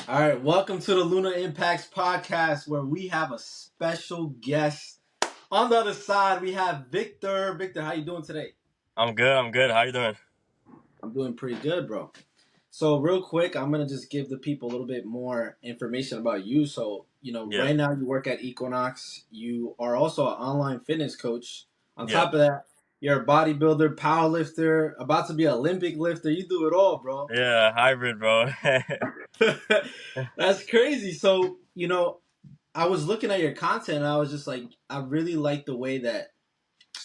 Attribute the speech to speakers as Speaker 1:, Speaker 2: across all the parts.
Speaker 1: All right, welcome to the LUNAIMPACTS podcast where we have a special guest. On the other side, we have Victor. Victor, how you doing today?
Speaker 2: I'm good. I'm good. How you doing?
Speaker 1: I'm doing pretty good, bro. So real quick, I'm gonna just give the people a little bit more information about you. So,
Speaker 2: Yeah.
Speaker 1: right now you work at Equinox. You are also an online fitness coach. On
Speaker 2: Yeah.
Speaker 1: top of that, you're a bodybuilder, power lifter, about to be an Olympic lifter. You do it all, bro.
Speaker 2: Yeah. Hybrid, bro.
Speaker 1: That's crazy. So, I was looking at your content and I was just like, I really like the way that,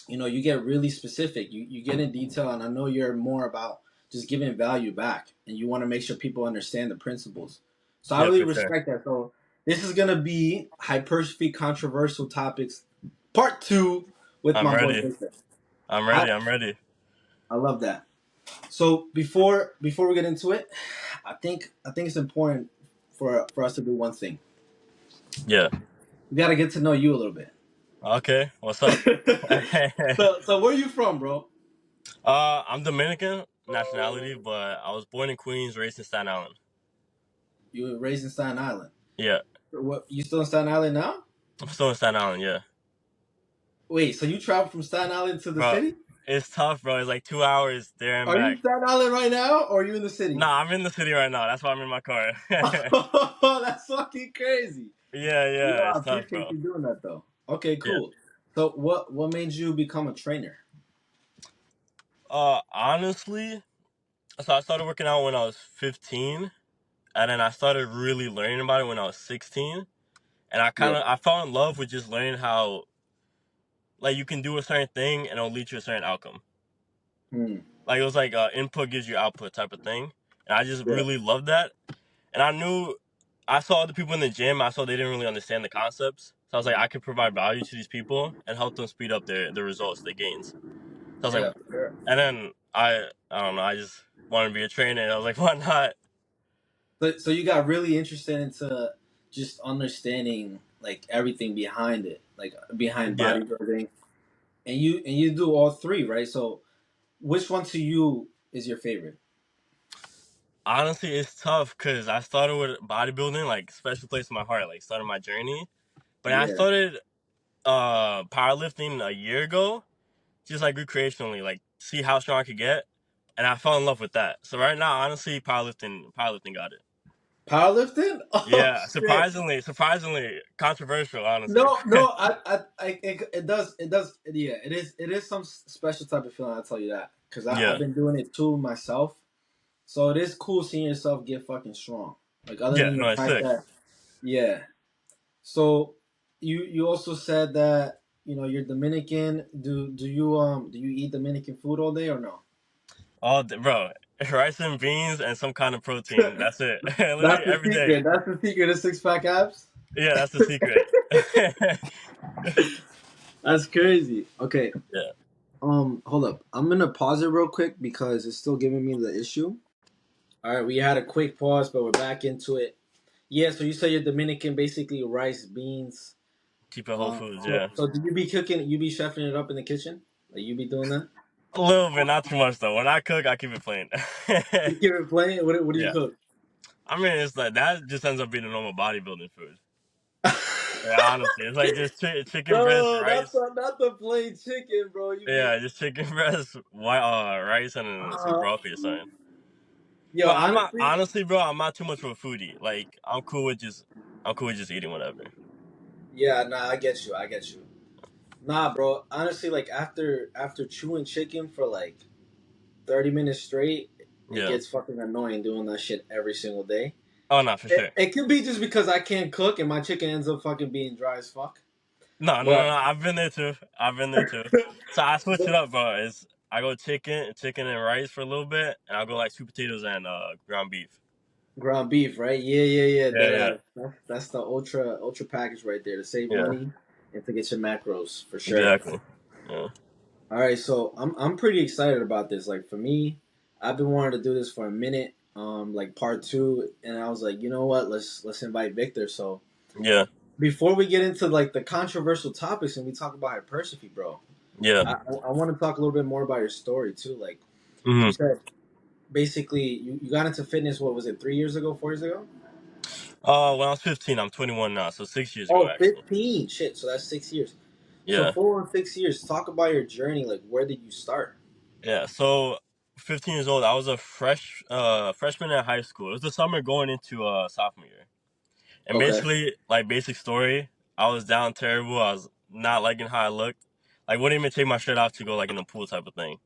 Speaker 1: you get really specific. You get in detail, and I know you're more about just giving value back and you want to make sure people understand the principles. So I
Speaker 2: Yeah,
Speaker 1: really
Speaker 2: for sure.
Speaker 1: respect that. So this is gonna be hypertrophy controversial topics part two with
Speaker 2: I'm
Speaker 1: my boy
Speaker 2: ready.
Speaker 1: Victor.
Speaker 2: I'm
Speaker 1: I,
Speaker 2: ready. I'm ready.
Speaker 1: I love that. So before we get into it, I think it's important for us to do one thing.
Speaker 2: Yeah.
Speaker 1: We gotta get to know you a little bit.
Speaker 2: Okay. What's up?
Speaker 1: So where are you from, bro?
Speaker 2: I'm Dominican nationality, but I was born in Queens, raised in Staten Island.
Speaker 1: You were raised in Staten Island.
Speaker 2: Yeah.
Speaker 1: What? You still in Staten Island now?
Speaker 2: I'm still in Staten Island. Yeah.
Speaker 1: Wait, so you traveled from Staten Island to the
Speaker 2: Bro,
Speaker 1: city?
Speaker 2: it's tough, bro. It's like 2 hours there and
Speaker 1: Are you
Speaker 2: back.
Speaker 1: in Staten Island right now, or are you in the city?
Speaker 2: Nah, I'm in the city right now. That's why I'm in my car.
Speaker 1: Oh, that's fucking crazy.
Speaker 2: Yeah. Yeah.
Speaker 1: I
Speaker 2: It's tough,
Speaker 1: appreciate
Speaker 2: bro.
Speaker 1: you doing that though. Okay,
Speaker 2: Yeah.
Speaker 1: cool. So what made you become a trainer?
Speaker 2: Honestly, so I started working out when I was 15. And then I started really learning about it when I was 16. And
Speaker 1: Yeah.
Speaker 2: I fell in love with just learning how like you can do a certain thing and it'll lead to a certain outcome.
Speaker 1: Hmm.
Speaker 2: Like it was like input gives you output type of thing. And I just
Speaker 1: Yeah.
Speaker 2: really loved that. And I saw other people in the gym. I saw they didn't really understand the concepts. So I was like, I could provide value to these people and help them speed up their results, their gains. So I was like,
Speaker 1: Yeah. Sure.
Speaker 2: and then I don't know, I just wanted to be a trainer. And I was like, why not?
Speaker 1: So you got really interested into just understanding like everything behind it, like behind
Speaker 2: Yeah.
Speaker 1: bodybuilding, and you do all three, right? So which one to you is your favorite?
Speaker 2: Honestly, it's tough because I started with bodybuilding, like special place in my heart, like started my journey. But I
Speaker 1: Yeah.
Speaker 2: started powerlifting a year ago, just like recreationally, like see how strong I could get, and I fell in love with that. So right now, honestly, powerlifting got it.
Speaker 1: Powerlifting? Oh
Speaker 2: Yeah,
Speaker 1: shit!
Speaker 2: surprisingly controversial, honestly.
Speaker 1: No, it does, yeah, it is some special type of feeling. I'll tell you that because I've
Speaker 2: Yeah,
Speaker 1: been doing it too myself. So it is cool seeing yourself get fucking strong. Like other
Speaker 2: yeah,
Speaker 1: than the
Speaker 2: no, it's
Speaker 1: fact
Speaker 2: sick.
Speaker 1: that, yeah. So you also said that you're Dominican. Do you eat Dominican food all day or no?
Speaker 2: Bro, rice and beans and some kind of protein. That's it. Literally
Speaker 1: That's the
Speaker 2: every day.
Speaker 1: secret. That's the secret of six pack abs.
Speaker 2: Yeah, that's the secret.
Speaker 1: That's crazy. Okay.
Speaker 2: Yeah,
Speaker 1: Hold up. I'm gonna pause it real quick because it's still giving me the issue. All right, we had a quick pause, but we're back into it. Yeah. So you say you're Dominican, basically rice, beans.
Speaker 2: keep it whole foods.
Speaker 1: So,
Speaker 2: Yeah.
Speaker 1: so do you be cooking? You be chefing it up in the kitchen? Like you be doing that?
Speaker 2: A little bit, not too much though. When I cook, I keep it plain.
Speaker 1: You keep it plain. What do you
Speaker 2: Yeah,
Speaker 1: cook?
Speaker 2: I mean it's like that just ends up being a normal bodybuilding food. Yeah, honestly, it's like just chicken breast,
Speaker 1: No,
Speaker 2: rice.
Speaker 1: not the plain chicken, bro. You be
Speaker 2: Yeah, just chicken breast, white rice, and then some
Speaker 1: uh,
Speaker 2: broccoli or something.
Speaker 1: yo,
Speaker 2: But I'm not
Speaker 1: honestly,
Speaker 2: honestly, bro. I'm not too much of a foodie. Like I'm cool with just eating whatever.
Speaker 1: yeah, nah, I get you. I get you. Nah, bro. Honestly, like after chewing chicken for like 30 minutes straight, it
Speaker 2: Yeah.
Speaker 1: gets fucking annoying doing that shit every single day.
Speaker 2: Oh no, for
Speaker 1: It,
Speaker 2: sure.
Speaker 1: it could be just because I can't cook and my chicken ends up fucking being dry as fuck.
Speaker 2: No.
Speaker 1: But
Speaker 2: I've been there too. I've been there too. So I switch it up, bro. I go chicken and rice for a little bit, and I'll go like sweet potatoes and ground beef.
Speaker 1: ground beef, right? Yeah.
Speaker 2: Yeah,
Speaker 1: That
Speaker 2: yeah,
Speaker 1: that's the ultra package right there to save
Speaker 2: yeah.
Speaker 1: money and to get your macros for sure.
Speaker 2: Exactly. Yeah.
Speaker 1: All right, so I'm pretty excited about this. Like for me, I've been wanting to do this for a minute. Like part two, and I was like, you know what? Let's invite Victor. So
Speaker 2: Yeah.
Speaker 1: before we get into like the controversial topics and we talk about hypertrophy, bro,
Speaker 2: Yeah.
Speaker 1: I want to talk a little bit more about your story too. Like you
Speaker 2: Hmm.
Speaker 1: said, basically you got into fitness. What was it? 3 years ago? 4 years ago?
Speaker 2: When I was 15, I'm 21 now, so 6 years ago
Speaker 1: Oh,
Speaker 2: actually.
Speaker 1: 15. Shit, so that's 6 years. So
Speaker 2: Yeah,
Speaker 1: 4 and 6 years. Talk about your journey. Like, where did you start?
Speaker 2: yeah. So 15 years old, I was a freshman in high school. It was the summer going into sophomore year. And
Speaker 1: Okay.
Speaker 2: basically, like basic story, I was down terrible. I was not liking how I looked. Like wouldn't even take my shirt off to go like in the pool type of thing.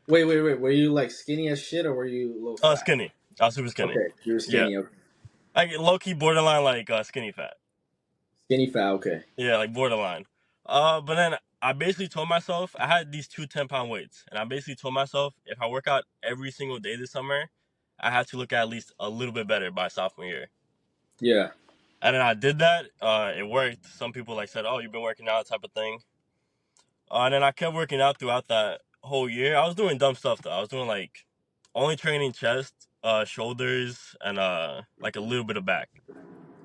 Speaker 1: Wait, wait, wait. Were you like skinny as shit, or were you low fat?
Speaker 2: Skinny. I was super skinny.
Speaker 1: Okay, you were
Speaker 2: Yeah,
Speaker 1: skinny. Okay.
Speaker 2: like low key borderline like skinny fat.
Speaker 1: Skinny fat. Okay.
Speaker 2: Yeah, like borderline. But then I basically told myself I had these two 10-pound weights, and I basically told myself if I work out every single day this summer, I have to look at least a little bit better by sophomore year.
Speaker 1: Yeah.
Speaker 2: And then I did that. It worked. Some people like said, "Oh, you've been working out," type of thing. And then I kept working out throughout that whole year. I was doing dumb stuff though. I was doing like only training chest, shoulders, and like a little bit of back.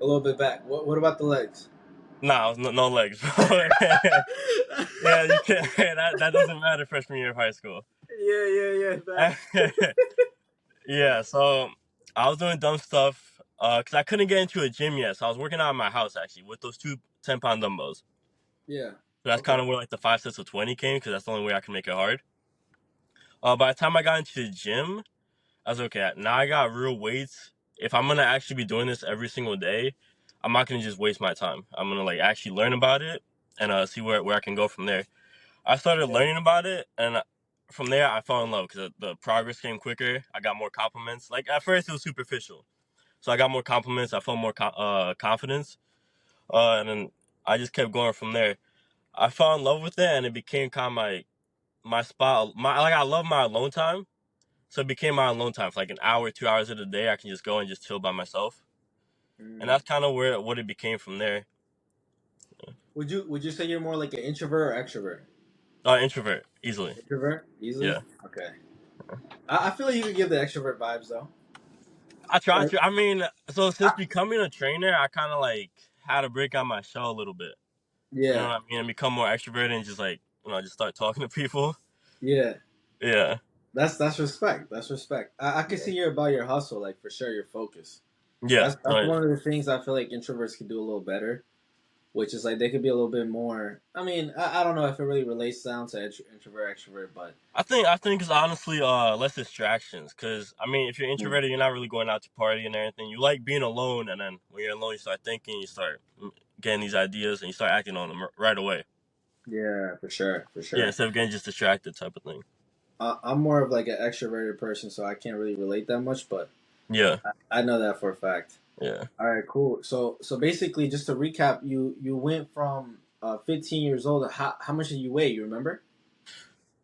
Speaker 1: A little bit back. What about the legs?
Speaker 2: Nah, I was no legs, bro. Yeah, you can't. That doesn't matter freshman year of high school.
Speaker 1: Yeah, yeah, yeah. Facts.
Speaker 2: Yeah, so I was doing dumb stuff because I couldn't get into a gym yet. So I was working out in my house actually with those two 10-pound dumbbells.
Speaker 1: Yeah.
Speaker 2: So that's kind
Speaker 1: Okay.
Speaker 2: of where like the 5 sets of 20 came because that's the only way I can make it hard. By the time I got into the gym, I was okay. Now I got real weights. If I'm gonna actually be doing this every single day, I'm not gonna just waste my time. I'm gonna like actually learn about it and see where I can go from there. I started
Speaker 1: Yeah.
Speaker 2: learning about it, and from there I fell in love because the progress came quicker. I got more compliments. Like at first it was superficial, so I got more compliments. I felt more confidence, and then I just kept going from there. I fell in love with it, and it became kind of my spot. My like I love my alone time, so it became my alone time for like an hour, 2 hours of the day. I can just go and just chill by myself, and
Speaker 1: Mm.
Speaker 2: that's kind of where what it became from there.
Speaker 1: Would you say you're more like an introvert or extrovert?
Speaker 2: Introvert easily.
Speaker 1: Introvert, easily.
Speaker 2: Yeah.
Speaker 1: Okay. I feel like you could give the extrovert vibes though.
Speaker 2: I try
Speaker 1: Like,
Speaker 2: to. I mean, so
Speaker 1: I,
Speaker 2: since becoming a trainer, I kind of like had to break out my shell a little bit. You know
Speaker 1: yeah,
Speaker 2: what I mean? And become more extroverted and just like just start talking to people.
Speaker 1: yeah.
Speaker 2: Yeah,
Speaker 1: That's respect. That's respect. I can see you're about your hustle, like for sure. Your focus.
Speaker 2: yeah.
Speaker 1: That's
Speaker 2: No,
Speaker 1: one of the things I feel like introverts could do a little better, which is like they could be a little bit more. I mean, I don't know if it really relates down to introvert extrovert, but
Speaker 2: I think it's honestly less distractions. Cause I mean, if you're
Speaker 1: mm,
Speaker 2: introverted, you're not really going out to party and everything. You like being alone, and then when you're alone, you start thinking, you start getting these ideas, and you start acting on them right away.
Speaker 1: yeah, for sure, for
Speaker 2: Yeah,
Speaker 1: sure.
Speaker 2: instead of getting just distracted, type of thing.
Speaker 1: I'm more of like an extroverted person, so I can't really relate that much, but
Speaker 2: Yeah,
Speaker 1: I know that for a fact.
Speaker 2: yeah.
Speaker 1: All right, cool. So basically, just to recap, you went from 15 years old. How much did you weigh? You remember?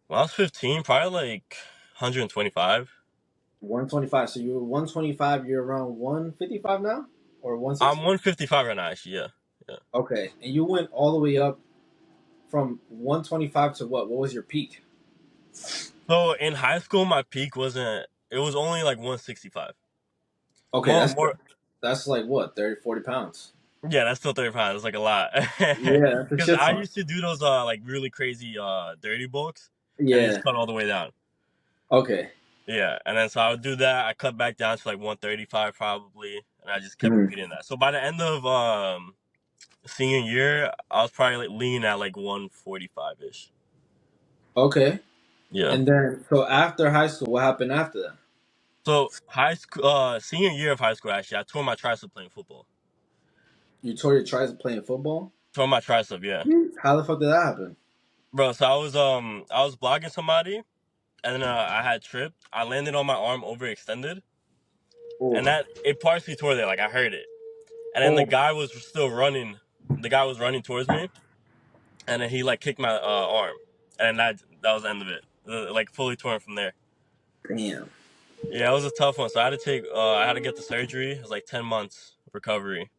Speaker 2: When I was 15, probably like 125.
Speaker 1: 125. So you were 125. You're around 155 now, or
Speaker 2: I'm
Speaker 1: 160.
Speaker 2: 155 right now, actually. Yeah, yeah.
Speaker 1: Okay, and you went all the way up from 125 to what? What was your peak?
Speaker 2: So in high school, my peak wasn't. It was only like 165.
Speaker 1: Okay, that's like what 30, 40 pounds.
Speaker 2: Yeah, that's still 30 pounds. It's like a lot.
Speaker 1: Yeah, that's a
Speaker 2: Because
Speaker 1: shit
Speaker 2: I
Speaker 1: ton.
Speaker 2: used to do those like really crazy dirty bulks, and
Speaker 1: Yeah.
Speaker 2: just cut all the way down.
Speaker 1: Okay.
Speaker 2: Yeah, and then so I would do that. I cut back down to like 135 probably, and I just kept
Speaker 1: Mhm.
Speaker 2: repeating that. So by the end of senior year, I was probably like leaning at like 145 ish.
Speaker 1: Okay.
Speaker 2: Yeah.
Speaker 1: And then so after high school, what happened after that?
Speaker 2: So high school, senior year of high school, actually, I tore my tricep playing football.
Speaker 1: You tore your tricep playing football.
Speaker 2: Tore my tricep, yeah,
Speaker 1: How the fuck did that happen?
Speaker 2: bro. So I was blocking somebody, and then I had tripped. I landed on my arm overextended,
Speaker 1: Oh,
Speaker 2: and that it partially tore there. Like I heard it, and then the
Speaker 1: oh,
Speaker 2: guy was still running. The guy was running towards me, and then he like kicked my arm, and that was the end of it. Like fully torn from there.
Speaker 1: damn.
Speaker 2: Yeah, it was a tough one. So I had to get the surgery. It was like 10 months recovery.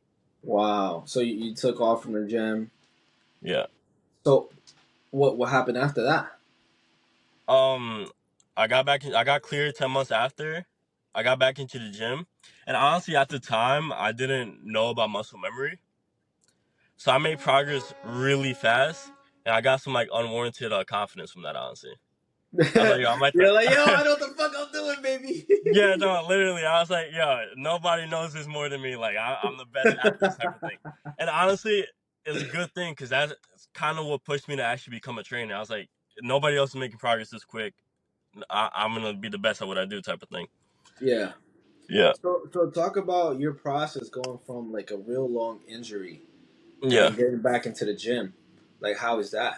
Speaker 1: Wow. So you took off from the gym.
Speaker 2: Yeah.
Speaker 1: So what happened after that?
Speaker 2: Um, I got back. I got cleared 10 months after. I got back into the gym, and honestly, at the time, I didn't know about muscle memory, so I made progress really fast, and I got some like unwarranted confidence from that. Honestly, I was like, yo, I might.
Speaker 1: You're like, yo, I know what the fuck I'm doing, baby.
Speaker 2: Yeah, no, literally, I was like, yo, nobody knows this more than me. Like, I'm the best at this type of thing. And honestly, it's a good thing because that's kind of what pushed me to actually become a trainer. I was like, nobody else is making progress this quick. I'm gonna be the best at what I do, type of thing.
Speaker 1: Yeah.
Speaker 2: Yeah,
Speaker 1: So talk about your process going from like a real long injury and
Speaker 2: yeah.
Speaker 1: then getting back into the gym. Like, how is that?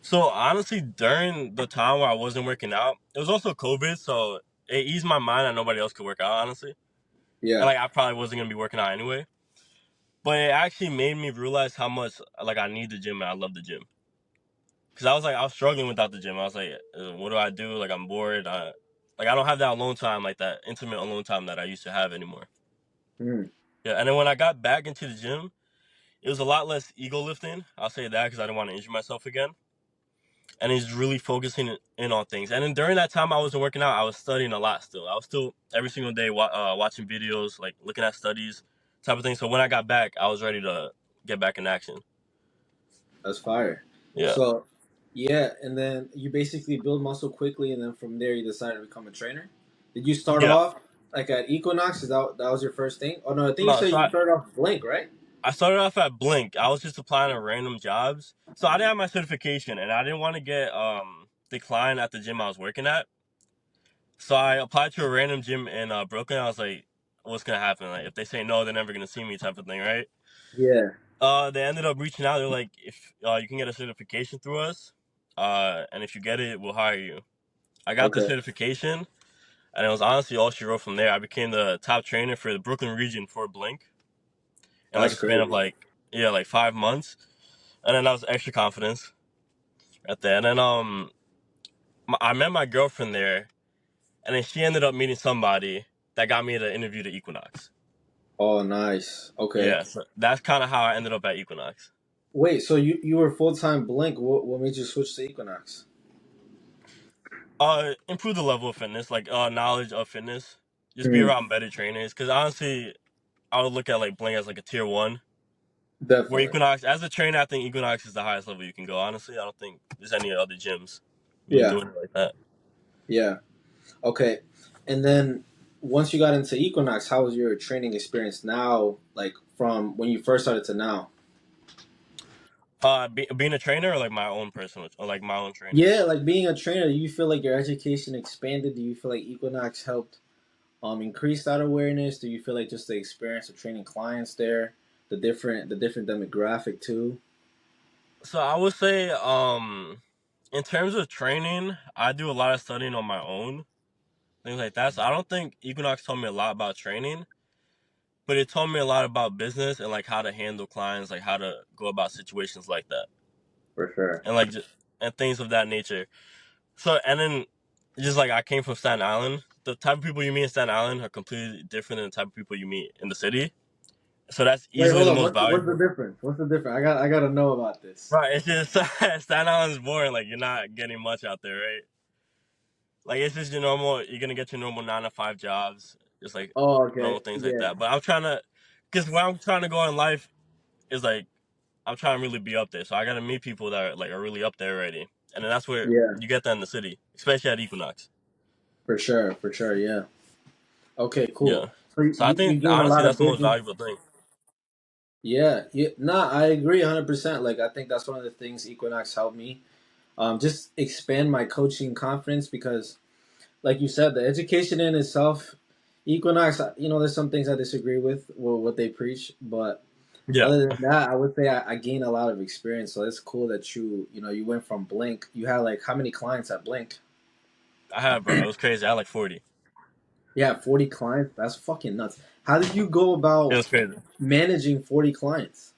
Speaker 2: So honestly, during the time where I wasn't working out, it was also COVID, so it eased my mind that nobody else could work out, honestly. And
Speaker 1: Yeah.
Speaker 2: like I probably wasn't gonna be working out anyway. But it actually made me realize how much like I need the gym and I love the gym. Cause I was struggling without the gym. I was like, what do I do? Like I'm bored. Like I don't have that alone time, like that intimate alone time that I used to have anymore.
Speaker 1: Mm,
Speaker 2: Yeah, and then when I got back into the gym, it was a lot less ego lifting. I'll say that because I didn't want to injure myself again. And he's really focusing in on things. And then during that time I wasn't working out, I was studying a lot still. I was still every single day watching videos, like looking at studies, type of thing. So when I got back, I was ready to get back in action.
Speaker 1: that's fire.
Speaker 2: Yeah,
Speaker 1: So, yeah, and then you basically build muscle quickly, and then from there you decide to become a trainer. Did you start
Speaker 2: yeah.
Speaker 1: off like at Equinox? Is that was your first thing? Oh no, I think you
Speaker 2: No,
Speaker 1: said
Speaker 2: so
Speaker 1: you started off Blink, right?
Speaker 2: I started off at Blink. I was just applying to random jobs. So I didn't have my certification, and I didn't want to get declined at the gym I was working at. So I applied to a random gym in Brooklyn. I was like, what's gonna happen? Like if they say no, they're never gonna see me, type of thing, right?
Speaker 1: Yeah.
Speaker 2: They ended up reaching out. They're like, if you can get a certification through us, and if you get it, we'll hire you. I got the
Speaker 1: Okay.
Speaker 2: certification, and it was honestly all she wrote from there. I became the top trainer for the Brooklyn region for Blink in like
Speaker 1: That's
Speaker 2: a span of
Speaker 1: crazy.
Speaker 2: like yeah, like 5 months. And then that was extra confidence at the end. And I met my girlfriend there, and then she ended up meeting somebody that got me the interview to Equinox.
Speaker 1: Oh, nice. Okay.
Speaker 2: Yeah, so that's kind of how I ended up at Equinox.
Speaker 1: Wait, so you were full time Blink. What made you switch to Equinox?
Speaker 2: Improve the level of fitness, like knowledge of fitness. Just be
Speaker 1: Mm,
Speaker 2: around better trainers. Cause honestly, I would look at like Blink as like a tier one. Where
Speaker 1: definitely.
Speaker 2: Equinox, as a trainer, I think Equinox is the highest level you can go. Honestly, I don't think there's any other gyms really
Speaker 1: Yeah.
Speaker 2: doing it like that.
Speaker 1: Yeah. Okay. And then once you got into Equinox, how was your training experience now, like from when you first started to now?
Speaker 2: Being a trainer or like my own personal, or like my own training.
Speaker 1: Yeah, like being a trainer, do you feel like your education expanded? Do you feel like Equinox helped increase that awareness? Do you feel like just the experience of training clients there, the different demographic too?
Speaker 2: So I would say, in terms of training, I do a lot of studying on my own, things like that. So I don't think Equinox told me a lot about training, but it told me a lot about business and like how to handle clients, like how to go about situations like that,
Speaker 1: For sure.
Speaker 2: and like and things of that nature. So and then just like I came from Staten Island, the type of people you meet in Staten Island are completely different than the type of people you meet in the city. So that's
Speaker 1: Wait,
Speaker 2: easily
Speaker 1: hold
Speaker 2: the
Speaker 1: on.
Speaker 2: most
Speaker 1: What's the
Speaker 2: valuable.
Speaker 1: difference? What's the difference? I gotta know about this.
Speaker 2: Right, it's just Staten Island is boring. Like you're not getting much out there, right? Like it's just your normal. You're gonna get your normal 9 to 5 jobs, just like
Speaker 1: Oh,
Speaker 2: normal
Speaker 1: okay.
Speaker 2: things like
Speaker 1: Yeah.
Speaker 2: that. But I'm trying to, because where I'm trying to go in life is like I'm trying to really be up there. So I gotta meet people that are really up there already, and then that's where
Speaker 1: Yeah.
Speaker 2: you get that in the city, especially at Equinox.
Speaker 1: For sure. For sure. Yeah. Okay. Cool.
Speaker 2: Yeah.
Speaker 1: So
Speaker 2: So I
Speaker 1: you
Speaker 2: think
Speaker 1: gain a
Speaker 2: honestly
Speaker 1: lot
Speaker 2: that's
Speaker 1: of
Speaker 2: the most
Speaker 1: business.
Speaker 2: valuable thing.
Speaker 1: Yeah. Yeah. Nah, I agree 100%. Like I think that's one of the things Equinox helped me. Just expand my coaching confidence because, like you said, the education in itself, Equinox. There's some things I disagree with what they preach, but
Speaker 2: Yeah,
Speaker 1: other than that, I would say I gained a lot of experience. So it's cool that you went from Blink. You had like how many clients at Blink?
Speaker 2: I have, bro. It was crazy. I had like 40.
Speaker 1: Yeah, 40 clients. That's fucking nuts. How did you go
Speaker 2: It
Speaker 1: about
Speaker 2: was crazy.
Speaker 1: managing 40 clients?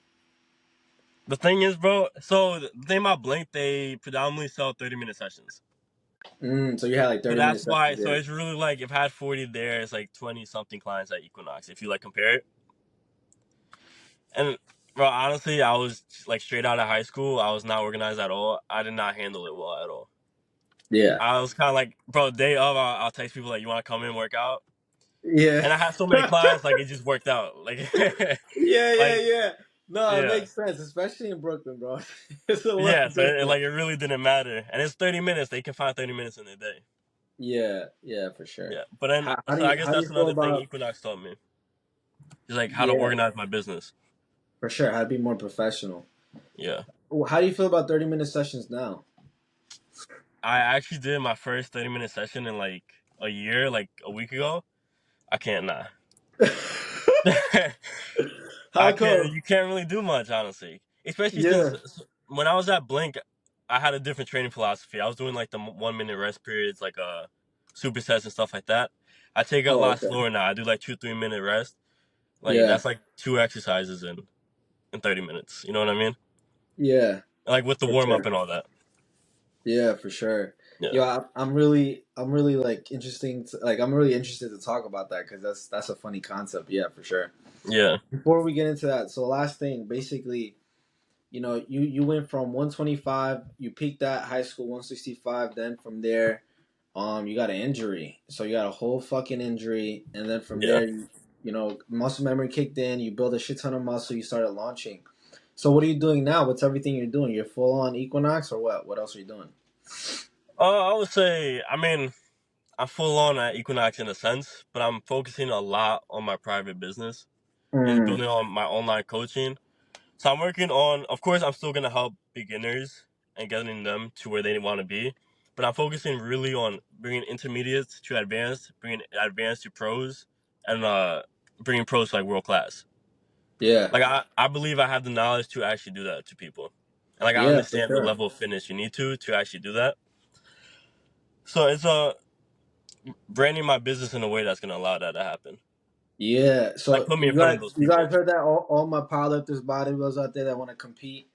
Speaker 2: The thing is, bro. So the thing about Blink, they predominantly sell 30-minute sessions.
Speaker 1: So you had like
Speaker 2: So
Speaker 1: 30
Speaker 2: that's
Speaker 1: minutes
Speaker 2: why.
Speaker 1: sessions
Speaker 2: So
Speaker 1: there.
Speaker 2: it's really like if I had 40 there, it's like 20 something clients at Equinox. If you like compare it, and bro, honestly, I was like straight out of high school. I was not organized at all. I did not handle it well at all.
Speaker 1: Yeah.
Speaker 2: I was kind of like, bro, day of, I'll text people like, you want to come in work out,
Speaker 1: Yeah.
Speaker 2: and I had so many clients, like it just worked out. Like,
Speaker 1: Yeah, yeah,
Speaker 2: like
Speaker 1: yeah. No, it
Speaker 2: Yeah.
Speaker 1: makes sense, especially in Brooklyn, bro. It's a little
Speaker 2: Yeah, so
Speaker 1: different.
Speaker 2: like it really didn't matter, and it's 30 minutes. They can find 30 minutes in a day.
Speaker 1: Yeah, yeah, for sure.
Speaker 2: Yeah, but then so I guess
Speaker 1: How do
Speaker 2: that's
Speaker 1: you feel
Speaker 2: another thing
Speaker 1: about?
Speaker 2: Equinox taught me is like how to
Speaker 1: Yeah,
Speaker 2: organize my business.
Speaker 1: for sure. How to be more professional.
Speaker 2: Yeah,
Speaker 1: Well, how do you feel about 30-minute sessions now?
Speaker 2: I actually did my first 30 minute session in like a year, like a week ago. I can't nah. I
Speaker 1: How
Speaker 2: can't.
Speaker 1: come?
Speaker 2: You can't really do much, honestly. Especially since
Speaker 1: Yeah.
Speaker 2: when I was at Blink, I had a different training philosophy. I was doing like the 1 minute rest periods, like supersets and stuff like that. I take it a
Speaker 1: Oh,
Speaker 2: lot
Speaker 1: okay.
Speaker 2: slower now. I do like 2 3 minute rest. Like
Speaker 1: Yeah.
Speaker 2: that's like two exercises in 30 minutes. You know what I mean?
Speaker 1: Yeah,
Speaker 2: Like with the
Speaker 1: for
Speaker 2: warm up
Speaker 1: sure.
Speaker 2: and all that.
Speaker 1: Yeah, for sure.
Speaker 2: Yeah.
Speaker 1: Yo, I'm really like interesting. I'm really interested to talk about that because that's a funny concept. Yeah, for sure.
Speaker 2: Yeah.
Speaker 1: Before we get into that, so last thing, basically, you went from 125, you peaked at high school 165, then from there, you got an injury. So you got a whole fucking injury, and then from
Speaker 2: Yeah.
Speaker 1: there, muscle memory kicked in. You built a shit ton of muscle. You started launching. So what are you doing now? What's everything you're doing? You're full on Equinox or what? What else are you doing?
Speaker 2: I would say. I mean, I'm full on at Equinox in a sense, but I'm focusing a lot on my private business and
Speaker 1: Mm,
Speaker 2: building on my online coaching. So I'm working on, of course, I'm still gonna help beginners and getting them to where they want to be, but I'm focusing really on bringing intermediates to advanced, bringing advanced to pros, and bringing pros to like world class.
Speaker 1: yeah,
Speaker 2: Like I believe I have the knowledge to actually do that to people, and like I
Speaker 1: yeah, for
Speaker 2: understand the
Speaker 1: sure.
Speaker 2: level of fitness you need to actually do that. So it's branding my business in a way that's gonna allow that to happen.
Speaker 1: Yeah.
Speaker 2: Like
Speaker 1: So
Speaker 2: put me in front of those
Speaker 1: you guys
Speaker 2: people.
Speaker 1: heard that? All my powerlifters, bodybuilders out there that want to compete,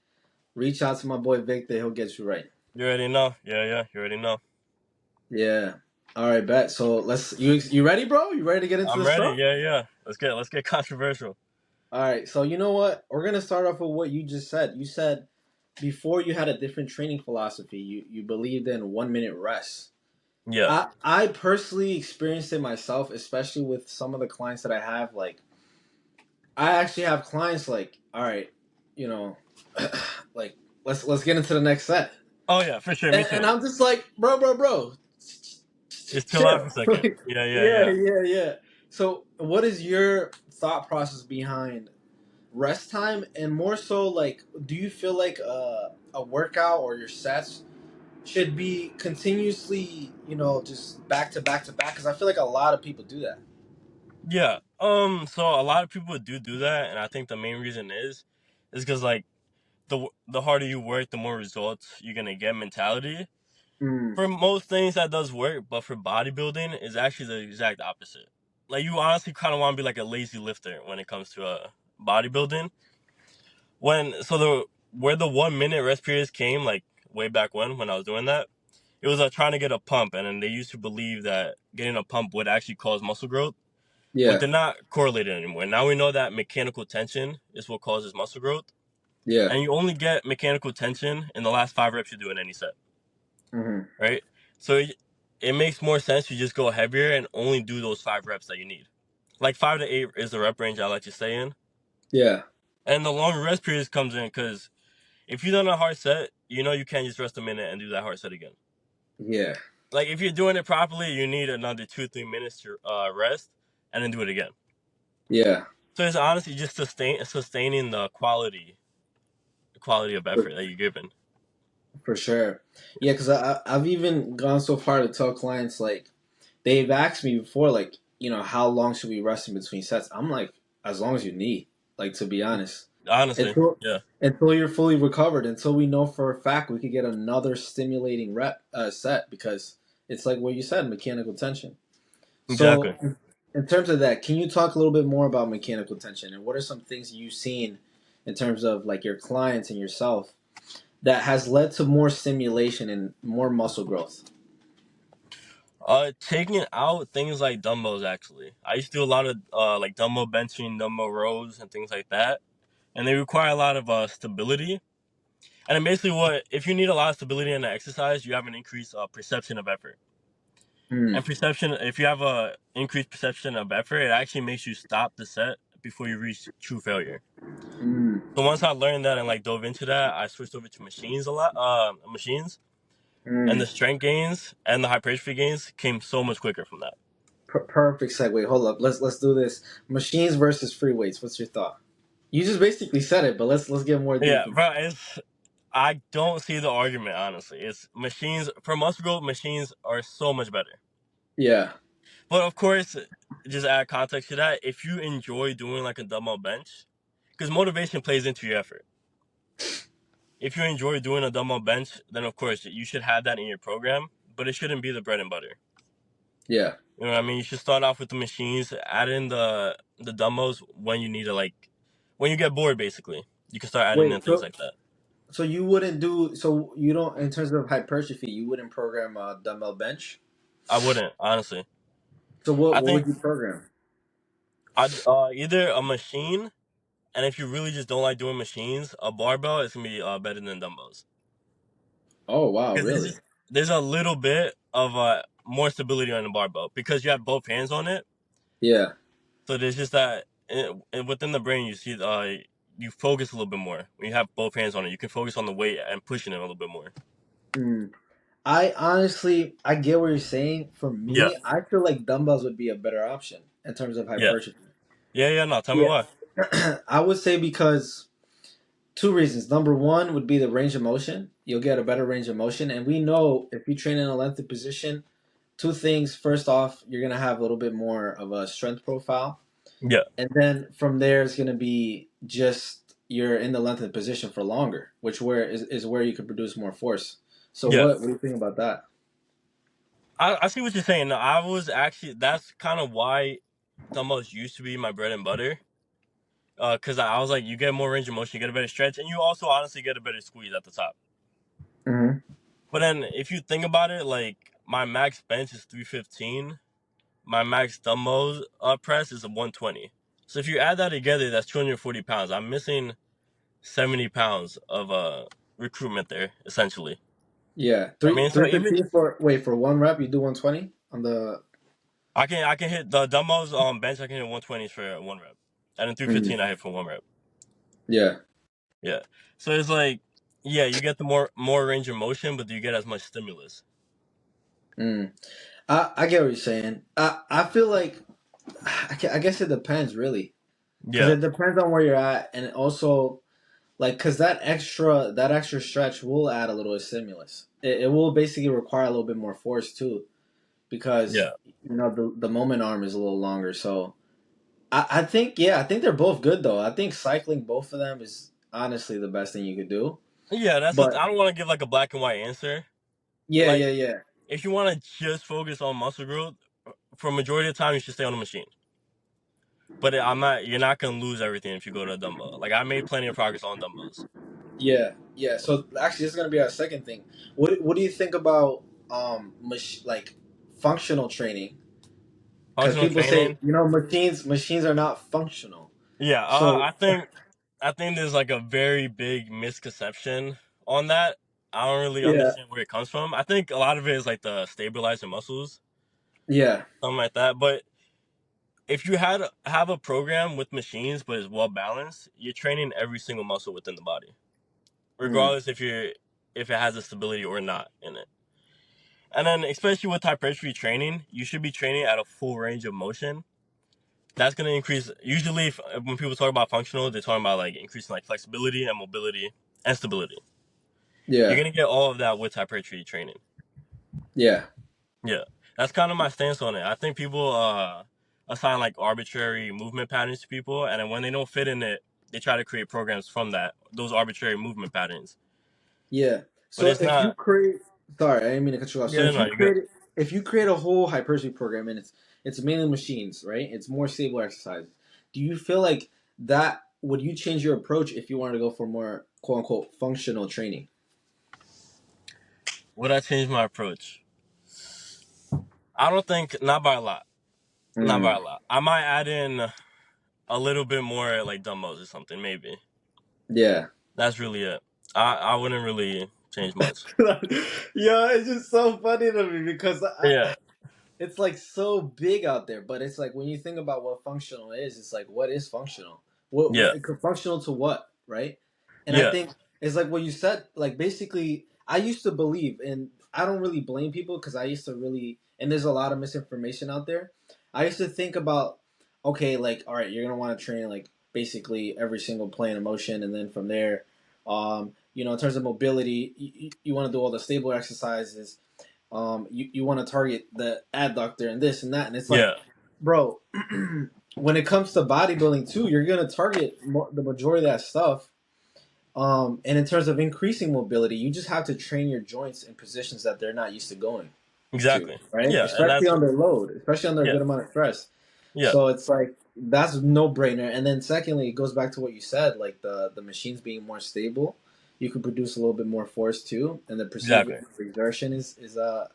Speaker 1: reach out to my boy Victor. He'll get you right.
Speaker 2: You already know. Yeah, yeah. You already know.
Speaker 1: Yeah. All right, bet. So you ready, bro? You ready to get into
Speaker 2: I'm
Speaker 1: the
Speaker 2: ready.
Speaker 1: stuff?
Speaker 2: Yeah, yeah. Let's get controversial.
Speaker 1: All right. So you know what? We're gonna start off with what you just said. You said before you had a different training philosophy. You believed in 1 minute rest.
Speaker 2: Yeah.
Speaker 1: I personally experienced it myself, especially with some of the clients that I have. Like I actually have clients like, all right, you know, like let's get into the next set,
Speaker 2: Oh yeah, for sure. Me
Speaker 1: and
Speaker 2: too.
Speaker 1: I'm just like, bro,
Speaker 2: Just chill out for
Speaker 1: chill.
Speaker 2: a second.
Speaker 1: Like,
Speaker 2: Yeah, yeah,
Speaker 1: yeah,
Speaker 2: yeah.
Speaker 1: yeah, yeah. So, what is your thought process behind rest time, and more so, like, do you feel like a workout or your sets should be continuously, just back to back to back? Because I feel like a lot of people do that.
Speaker 2: Yeah. So a lot of people do that, and I think the main reason is because like the harder you work, the more results you're gonna get. Mentality
Speaker 1: Mm,
Speaker 2: for most things that does work, but for bodybuilding is actually the exact opposite. Like you honestly kind of want to be like a lazy lifter when it comes to bodybuilding. The where the 1 minute rest periods came, like way back when I was doing that, it was trying to get a pump, and then they used to believe that getting a pump would actually cause muscle growth, but
Speaker 1: yeah,
Speaker 2: they're not correlated anymore. Now we know that mechanical tension is what causes muscle growth,
Speaker 1: yeah,
Speaker 2: and you only get mechanical tension in the last 5 reps you do in any set,
Speaker 1: hmm,
Speaker 2: right? So it makes more sense to just go heavier and only do those 5 reps that you need. Like 5 to 8 is the rep range I like to stay in,
Speaker 1: yeah,
Speaker 2: and the longer rest periods comes in because if you done a hard set, you know you can't just rest a minute and do that hard set again.
Speaker 1: yeah,
Speaker 2: Like if you're doing it properly, you need another 2 3 minutes to rest and then do it again.
Speaker 1: yeah.
Speaker 2: So it's honestly just sustaining the quality of effort that you're giving.
Speaker 1: For sure. Yeah, because I've even gone so far to tell clients, like, they've asked me before, like, how long should we rest in between sets? I'm like, as long as you need, like, to be honest.
Speaker 2: Honestly,
Speaker 1: Until,
Speaker 2: yeah,
Speaker 1: until you're fully recovered, until we know for a fact we could get another stimulating set, because it's like what you said, mechanical tension. So,
Speaker 2: exactly.
Speaker 1: in terms of that, can you talk a little bit more about mechanical tension and what are some things you've seen in terms of like your clients and yourself that has led to more stimulation and more muscle growth?
Speaker 2: Taking out things like dumbbells. Actually, I used to do a lot of like dumbbell benching, dumbbell rows, and things like that, and they require a lot of stability. And then basically, what if you need a lot of stability in the exercise, you have an increased perception of effort.
Speaker 1: Hmm.
Speaker 2: And perception, if you have a increased perception of effort, it actually makes you stop the set before you reach true failure.
Speaker 1: Mm,
Speaker 2: So once I learned that and like dove into that, I switched over to machines a lot. Machines, and the
Speaker 1: mm.
Speaker 2: strength gains and the hypertrophy gains came so much quicker from that.
Speaker 1: Perfect segue. Hold up. Let's do this. Machines versus free weights. What's your thought? You just basically said it, but let's get more
Speaker 2: Yeah,
Speaker 1: deep into.
Speaker 2: bro. I don't see the argument honestly. It's machines for muscle growth. Machines are so much better.
Speaker 1: Yeah.
Speaker 2: But of course, just add context to that. If you enjoy doing like a dumbbell bench, because motivation plays into your effort. If you enjoy doing a dumbbell bench, then of course you should have that in your program. But it shouldn't be the bread and butter.
Speaker 1: Yeah.
Speaker 2: You know what I mean? You should start off with the machines, add in the dumbbells when you need to like when you get bored. Basically, you can start adding in
Speaker 1: Wait.
Speaker 2: things
Speaker 1: So
Speaker 2: like that.
Speaker 1: so you wouldn't do so you don't in terms of hypertrophy you wouldn't program a dumbbell bench.
Speaker 2: I wouldn't honestly.
Speaker 1: So
Speaker 2: I
Speaker 1: what
Speaker 2: think
Speaker 1: would you program?
Speaker 2: I'd either a machine, and if you really just don't like doing machines, a barbell is gonna be better than dumbbells
Speaker 1: Oh wow,
Speaker 2: because
Speaker 1: really?
Speaker 2: there's a little bit of more stability on the barbell because you have both hands on it.
Speaker 1: Yeah.
Speaker 2: So there's just that within the brain you see you focus a little bit more when you have both hands on it. You can focus on the weight and pushing it a little bit more.
Speaker 1: Mm. I honestly I get what you're saying. For
Speaker 2: Yeah,
Speaker 1: me, I feel like dumbbells would be a better option in terms of
Speaker 2: yeah,
Speaker 1: hypertrophy.
Speaker 2: yeah. No, tell me
Speaker 1: Yeah.
Speaker 2: why.
Speaker 1: I would say because two reasons. Number one would be the range of motion. You'll get a better range of motion. And we know if you train in a lengthy position, two things. First off, you're going to have a little bit more of a strength profile.
Speaker 2: Yeah,
Speaker 1: And then from there, it's going to be just you're in the lengthened position for longer, which is where you can produce more force. So
Speaker 2: yeah.
Speaker 1: what do you think about that?
Speaker 2: I see what you're saying. No, I was actually that's kind of why dumbbells used to be my bread and butter. Because I was like, you get more range of motion, you get a better stretch, and you also honestly get a better squeeze at the top.
Speaker 1: Hmm.
Speaker 2: But then if you think about it, like my max bench is 315, my max dumbbell press is a 120. So if you add that together, that's 240 pounds. I'm missing 70 pounds of recruitment there, essentially.
Speaker 1: Yeah,
Speaker 2: I
Speaker 1: three
Speaker 2: mean, so
Speaker 1: three
Speaker 2: even
Speaker 1: fifteen for wait for one rep. You do 120 on the.
Speaker 2: I can hit the dumbbells on bench. I can hit 120s for one rep, and then
Speaker 1: Mhm.
Speaker 2: 315 I hit for one rep.
Speaker 1: Yeah.
Speaker 2: Yeah. So it's like, yeah, you get the more range of motion, but do you get as much stimulus?
Speaker 1: Mm. I get what you're saying. I feel like I guess it depends really because
Speaker 2: Yeah.
Speaker 1: it depends on where you're at and also like because that extra stretch will add a little stimulus. It will basically require a little bit more force too because
Speaker 2: Yeah.
Speaker 1: the moment arm is a little longer. So I think I think they're both good though. I think cycling both of them is honestly the best thing you could do.
Speaker 2: Yeah,
Speaker 1: But
Speaker 2: I don't want to give like a black and white answer.
Speaker 1: yeah,
Speaker 2: Like
Speaker 1: yeah, yeah,
Speaker 2: if you want to just focus on muscle growth, for a majority of the time you should stay on the machine. But you're not gonna lose everything if you go to a dumbbell. Like I made plenty of progress on dumbbells.
Speaker 1: yeah, yeah. So actually, this is gonna be our second thing. What do you think about like functional training? Because
Speaker 2: Functional
Speaker 1: people say
Speaker 2: training.
Speaker 1: machines are not functional.
Speaker 2: Yeah,
Speaker 1: So
Speaker 2: I think there's like a very big misconception on that. I don't really
Speaker 1: yeah,
Speaker 2: understand where it comes from. I think a lot of it is like the stabilizer muscles,
Speaker 1: yeah,
Speaker 2: something like that. But if you have a program with machines but is well balanced, you're training every single muscle within the body,
Speaker 1: mm,
Speaker 2: regardless if it has a stability or not in it. And then especially with hypertrophy training, you should be training at a full range of motion. That's gonna increase. Usually, when people talk about functional, they're talking about like increasing like flexibility and mobility and stability. You're
Speaker 1: yeah,
Speaker 2: gonna get all of that with hypertrophy training.
Speaker 1: yeah,
Speaker 2: Yeah, that's kind of my stance on it. I think people assign like arbitrary movement patterns to people, and then when they don't fit in it, they try to create programs from those arbitrary movement patterns.
Speaker 1: yeah.
Speaker 2: But
Speaker 1: So
Speaker 2: it's
Speaker 1: if you
Speaker 2: not.
Speaker 1: create, sorry, I didn't mean to cut you off. So
Speaker 2: Yeah, no, you're good.
Speaker 1: if you create a whole hypertrophy program and it's mainly machines, right? It's more stable exercise. Do you feel like that would you change your approach if you wanted to go for more quote unquote functional training?
Speaker 2: Would I change my approach? I don't think not by a lot. Not by
Speaker 1: Mm,
Speaker 2: a lot. I might add in a little bit more like dumbbells or something, maybe.
Speaker 1: yeah.
Speaker 2: That's really it. I wouldn't really change much.
Speaker 1: Yo, it's just so funny to me because
Speaker 2: Yeah.
Speaker 1: it's like so big out there, but it's like when you think about what functional is, it's like what is functional?
Speaker 2: Yeah,
Speaker 1: Functional to what, right? And I
Speaker 2: yeah,
Speaker 1: think it's like what you said. Like basically, I used to believe, and I don't really blame people because I used to really, and there's a lot of misinformation out there. I used to think about, okay, like all right, you're gonna want to train like basically every single plane of motion, and then from there, in terms of mobility, you want to do all the stable exercises. You want to target the adductor and this and that, and it's like,
Speaker 2: yeah,
Speaker 1: bro, when it comes to bodybuilding too, you're gonna target the majority of that stuff. And in terms of increasing mobility, you just have to train your joints in positions that they're not used to going to,
Speaker 2: exactly.
Speaker 1: right?
Speaker 2: Yeah, and
Speaker 1: Especially
Speaker 2: that's
Speaker 1: under load, especially under a
Speaker 2: yeah,
Speaker 1: good amount of stress.
Speaker 2: yeah,
Speaker 1: So it's like that's no brainer. And then secondly, it goes back to what you said, like the machines being more stable, you can produce a little bit more force too, and the perceived
Speaker 2: exactly.
Speaker 1: exertion is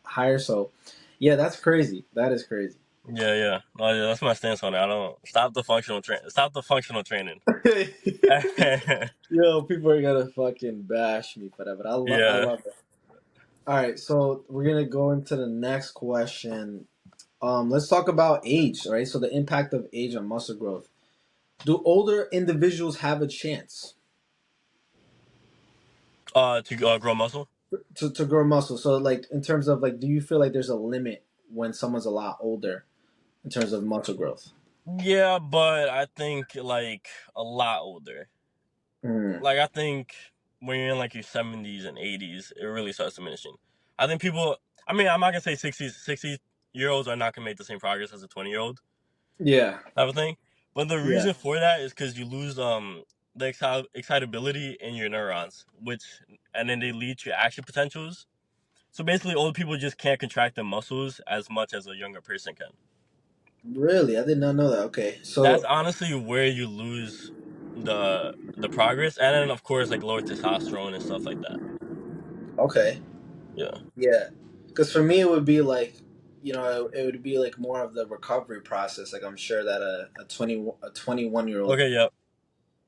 Speaker 1: higher. So yeah, that's crazy. That is crazy.
Speaker 2: Yeah, yeah. No, yeah, that's my stance on it. I don't stop the functional train. Stop the functional training.
Speaker 1: Yo, people are gonna fucking bash me for that, but I
Speaker 2: Yeah.
Speaker 1: love it. All right, so we're gonna go into the next question. Let's talk about age, right? So the impact of age on muscle growth. Do older individuals have a chance
Speaker 2: To grow muscle.
Speaker 1: to grow muscle? So like in terms of like, do you feel like there's a limit when someone's a lot older in terms of muscle growth?
Speaker 2: Yeah, but I think like a lot older.
Speaker 1: Mm,
Speaker 2: Like I think when you're in like your 70s and 80s, it really starts diminishing. I think people. I mean, I'm not gonna say 60 year olds are not gonna make the same progress as a 20-year-old
Speaker 1: yeah,
Speaker 2: type of thing. But the
Speaker 1: yeah,
Speaker 2: reason for that is because you lose the excitability in your neurons, which and then they lead to action potentials. So basically, old people just can't contract their muscles as much as a younger person can.
Speaker 1: really, I did not know that. Okay,
Speaker 2: That's
Speaker 1: so
Speaker 2: honestly where you lose the progress, and then of course like lower testosterone and stuff like that.
Speaker 1: okay,
Speaker 2: Yeah.
Speaker 1: yeah, because for me it would be like, it would be like more of the recovery process. Like I'm sure that a 21-year-old,
Speaker 2: Okay. Yeah.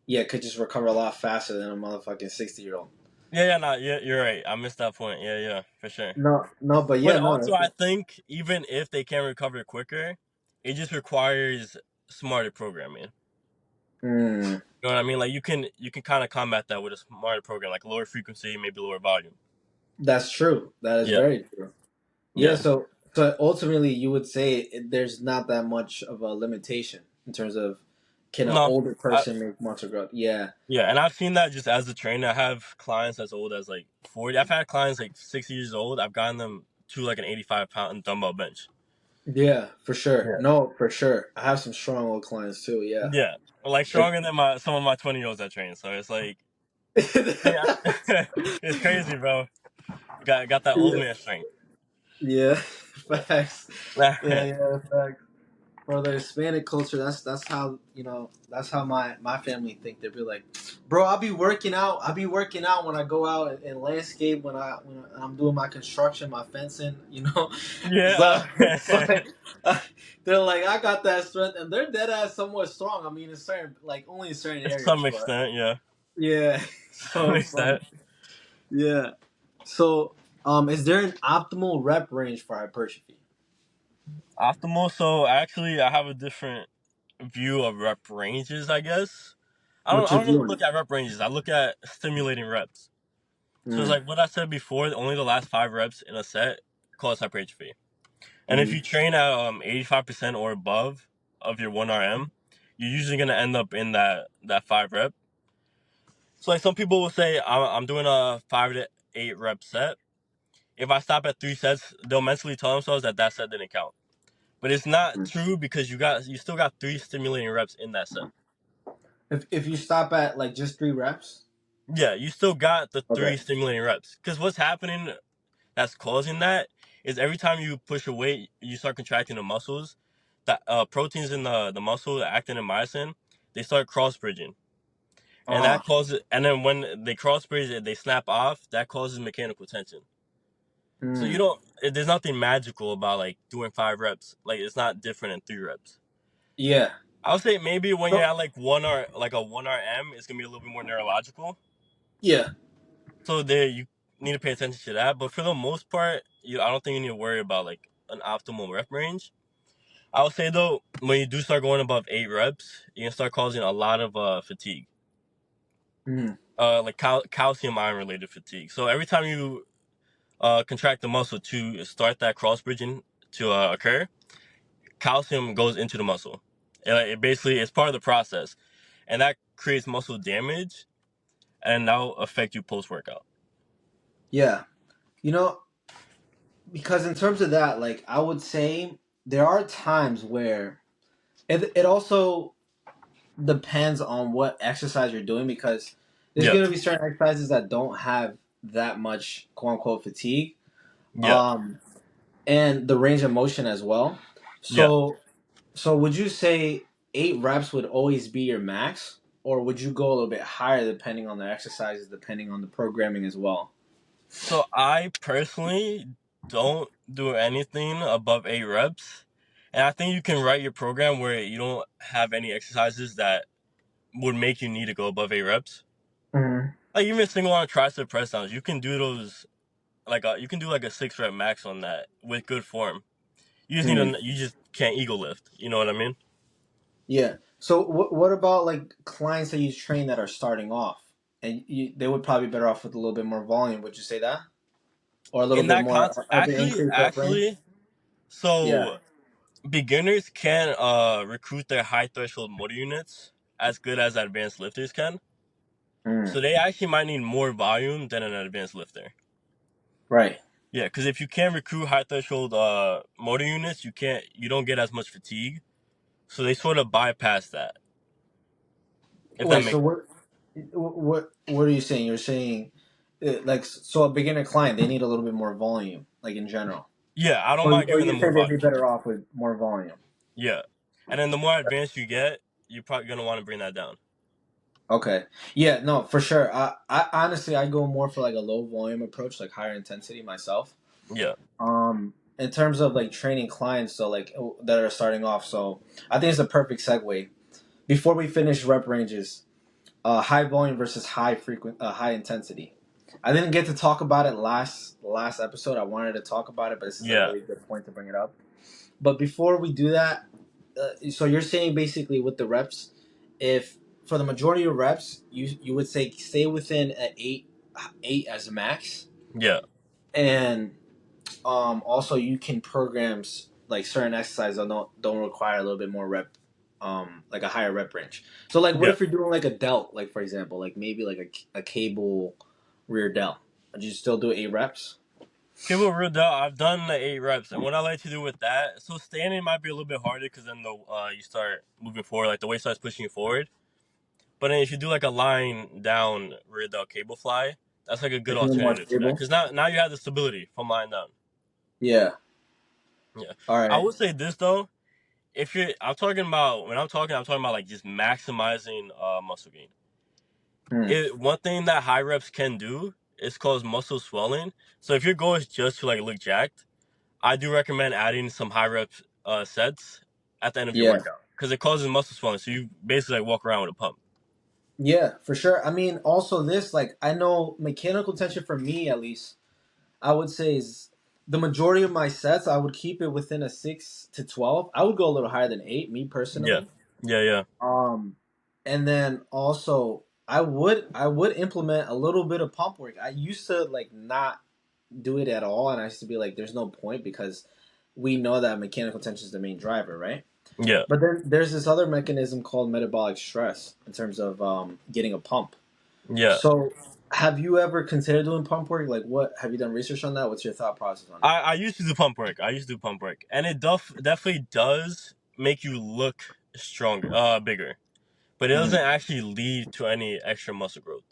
Speaker 1: yeah, could just recover a lot faster than a motherfucking 60-year-old.
Speaker 2: Yeah. Yeah. No. Yeah. You're right. I missed that point. Yeah. Yeah. For sure.
Speaker 1: No, no, but
Speaker 2: But
Speaker 1: yeah, no,
Speaker 2: also, I think even if they can recover quicker, it just requires smarter programming.
Speaker 1: mm,
Speaker 2: You know what I mean? Like you can kind of combat that with a smarter program, like lower frequency, maybe lower volume.
Speaker 1: that's true. That is
Speaker 2: Yeah.
Speaker 1: very true. Yeah,
Speaker 2: Yeah.
Speaker 1: so ultimately, you would say there's not that much of a limitation in terms of can an
Speaker 2: No.
Speaker 1: older
Speaker 2: I,
Speaker 1: person make muscle growth? Yeah,
Speaker 2: yeah, and I've seen that just as a trainer. I have clients as old as like 40. I've had clients like 60 years old. I've gotten them to like an 85-pound dumbbell bench.
Speaker 1: yeah, for sure.
Speaker 2: Yeah.
Speaker 1: No, for sure. I have some strong old clients too. Yeah,
Speaker 2: Yeah. Like
Speaker 1: It-
Speaker 2: stronger than my some of my 20-year-olds I train. So it's like yeah, it's crazy, bro. Got that old
Speaker 1: yeah,
Speaker 2: man strength.
Speaker 1: yeah, facts. Yeah, yeah, facts. For the Hispanic culture, that's how that's how my family think. They'd be like, "Bro, I'll be working out. I'll be working out when I go out and landscape when I'm doing my construction, my fencing. So
Speaker 2: Yeah.
Speaker 1: it's like they're like, I got that strength, and they're dead ass somewhat strong. I mean, in certain like only in certain
Speaker 2: To
Speaker 1: areas,
Speaker 2: some
Speaker 1: but
Speaker 2: extent, yeah.
Speaker 1: yeah.
Speaker 2: Some
Speaker 1: So it's like
Speaker 2: extent.
Speaker 1: yeah. So is there an optimal rep range for hypertrophy?
Speaker 2: Optimal. So actually, I have a different view of rep ranges. I guess I don't.
Speaker 1: What's
Speaker 2: I
Speaker 1: your
Speaker 2: don't
Speaker 1: view
Speaker 2: really
Speaker 1: on
Speaker 2: look
Speaker 1: it?
Speaker 2: at rep ranges. I look at stimulating reps. So it's
Speaker 1: Mm,
Speaker 2: like what I said before. Only the last 5 reps in a set cause hypertrophy. And if
Speaker 1: mm-hmm.
Speaker 2: you train at 85% or above of your 1 RM, you're usually gonna end up in that 5 rep. So like some people will say I'm doing a 5 to 8 rep set. If I stop at 3 sets, they'll mentally tell themselves that set didn't count. But it's not true because you still got 3 stimulating reps in that set.
Speaker 1: If you stop at like just 3 reps,
Speaker 2: Yeah, you still got the
Speaker 1: okay.
Speaker 2: 3 stimulating reps. Because what's happening that's causing that is every time you push a weight, you start contracting the muscles. The proteins in the muscle, the actin and myosin, they start cross bridging, and
Speaker 1: Uh
Speaker 2: that causes. And then when they cross bridge and they snap off, that causes mechanical tension. So you
Speaker 1: mm,
Speaker 2: don't. There's nothing magical about like doing 5 reps. Like it's not different in 3 reps.
Speaker 1: yeah.
Speaker 2: I would say maybe when you're
Speaker 1: So
Speaker 2: at like 1 RM, it's gonna be a little bit more neurological.
Speaker 1: yeah,
Speaker 2: So there you need to pay attention to that. But for the most part, I don't think you need to worry about like an optimal rep range. I would say though, when you do start going above 8 reps, you can start causing a lot of fatigue,
Speaker 1: Mm.
Speaker 2: like calcium ion related fatigue. So every time you contract the muscle to start that cross bridging to occur, calcium goes into the muscle. It basically it's part of the process, and that creates muscle damage, and that'll affect you post workout.
Speaker 1: Yeah. You know, because in terms of that, like I would say there are times where it also depends on what exercise you're doing because there's
Speaker 2: Yeah,
Speaker 1: going to be certain exercises that don't have that much quote unquote fatigue,
Speaker 2: yeah,
Speaker 1: um, and the range of motion as well.
Speaker 2: yeah.
Speaker 1: So would you say 8 reps would always be your max, or would you go a little bit higher depending on the exercises, depending on the programming as well?
Speaker 2: So I personally don't do anything above 8 reps, and I think you can write your program where you don't have any exercises that would make you need to go above 8 reps.
Speaker 1: Mm-hmm.
Speaker 2: Like even single arm tricep press downs, you can do those you can do like a 6 rep max on that with good form. You just can't ego lift. You know what I mean?
Speaker 1: Yeah. So what about like clients that you train that are starting off, and they would probably be better off with a little bit more volume? Would you say that, or a little
Speaker 2: In
Speaker 1: bit
Speaker 2: that
Speaker 1: more
Speaker 2: context,
Speaker 1: of an increased rep range? Yeah.
Speaker 2: so beginners can recruit their high threshold motor units as good as advanced lifters can.
Speaker 1: Mm.
Speaker 2: So they actually might need more volume than an advanced lifter.
Speaker 1: Right.
Speaker 2: Yeah, because if you can't recruit high threshold motor units, you don't get as much fatigue. So they sort of bypass that. If that
Speaker 1: Wait. So
Speaker 2: makes sense.
Speaker 1: what are you saying? You're saying like so a beginner client they need a little bit more volume, like in general,
Speaker 2: Yeah, I don't
Speaker 1: or
Speaker 2: mind
Speaker 1: or
Speaker 2: giving
Speaker 1: you
Speaker 2: them more
Speaker 1: say they'd be
Speaker 2: volume.
Speaker 1: better off with more volume.
Speaker 2: Yeah, and then the more advanced you get, you're probably gonna want to bring that down.
Speaker 1: Okay. Yeah. No, for sure. I honestly I go more for like a low volume approach, like higher intensity myself.
Speaker 2: Yeah,
Speaker 1: In terms of like training clients, so like that are starting off, so I think it's a perfect segue. Before we finish rep ranges, high volume versus high intensity. I didn't get to talk about it last episode. I wanted to talk about it, but this is a
Speaker 2: yeah,
Speaker 1: really good point to bring it up. But before we do that, so you're saying basically with the reps, if for the majority of reps, you would say stay within an eight as a max,
Speaker 2: yeah,
Speaker 1: and also you can program like certain exercises that don't require a little bit more rep, like a higher rep range. So like, what
Speaker 2: yeah.
Speaker 1: if you're doing like a delt, like for example, like maybe like a cable rear delt? Would you still do 8 reps?
Speaker 2: Cable real doubt. I've done the 8 reps, and what I like to do with that. So standing might be a little bit harder because then the you start moving forward, like the weight starts pushing you forward. But then if you do like a lying down rear delt cable fly, that's like a good
Speaker 1: Like a little more
Speaker 2: alternative to that
Speaker 1: stable.
Speaker 2: because now you have the stability from lying down.
Speaker 1: Yeah.
Speaker 2: Yeah,
Speaker 1: All
Speaker 2: I
Speaker 1: right.
Speaker 2: would say this though. If you're, I'm talking about when I'm talking about like just maximizing muscle gain.
Speaker 1: Hmm.
Speaker 2: One thing that high reps can do is cause muscle swelling. So if your goal is just to like look jacked, I do recommend adding some high reps sets at the end of your
Speaker 1: Yeah.
Speaker 2: workout because it causes muscle swelling. So you basically like walk around with a pump.
Speaker 1: Yeah, for sure. I mean, also this, like, I know mechanical tension for me at least, I would say is the majority of my sets. I would keep it within a 6 to 12. I would go a little higher than 8, me
Speaker 2: Yeah,
Speaker 1: personally.
Speaker 2: yeah, yeah,
Speaker 1: Um, and then also I would implement a little bit of pump work. I used to like not do it at all, and I used to be like, "There's no point," because we know that mechanical tension is the main driver, right?
Speaker 2: yeah,
Speaker 1: But then there's this other mechanism called metabolic stress in terms of getting a pump.
Speaker 2: yeah.
Speaker 1: So, have you ever considered doing pump work? Like, what have you done research on that? What's your thought process on it?
Speaker 2: I used to do pump work. I used to do pump work, and it definitely does make you look stronger, bigger, but it doesn't
Speaker 1: Mm.
Speaker 2: actually lead to any extra muscle growth.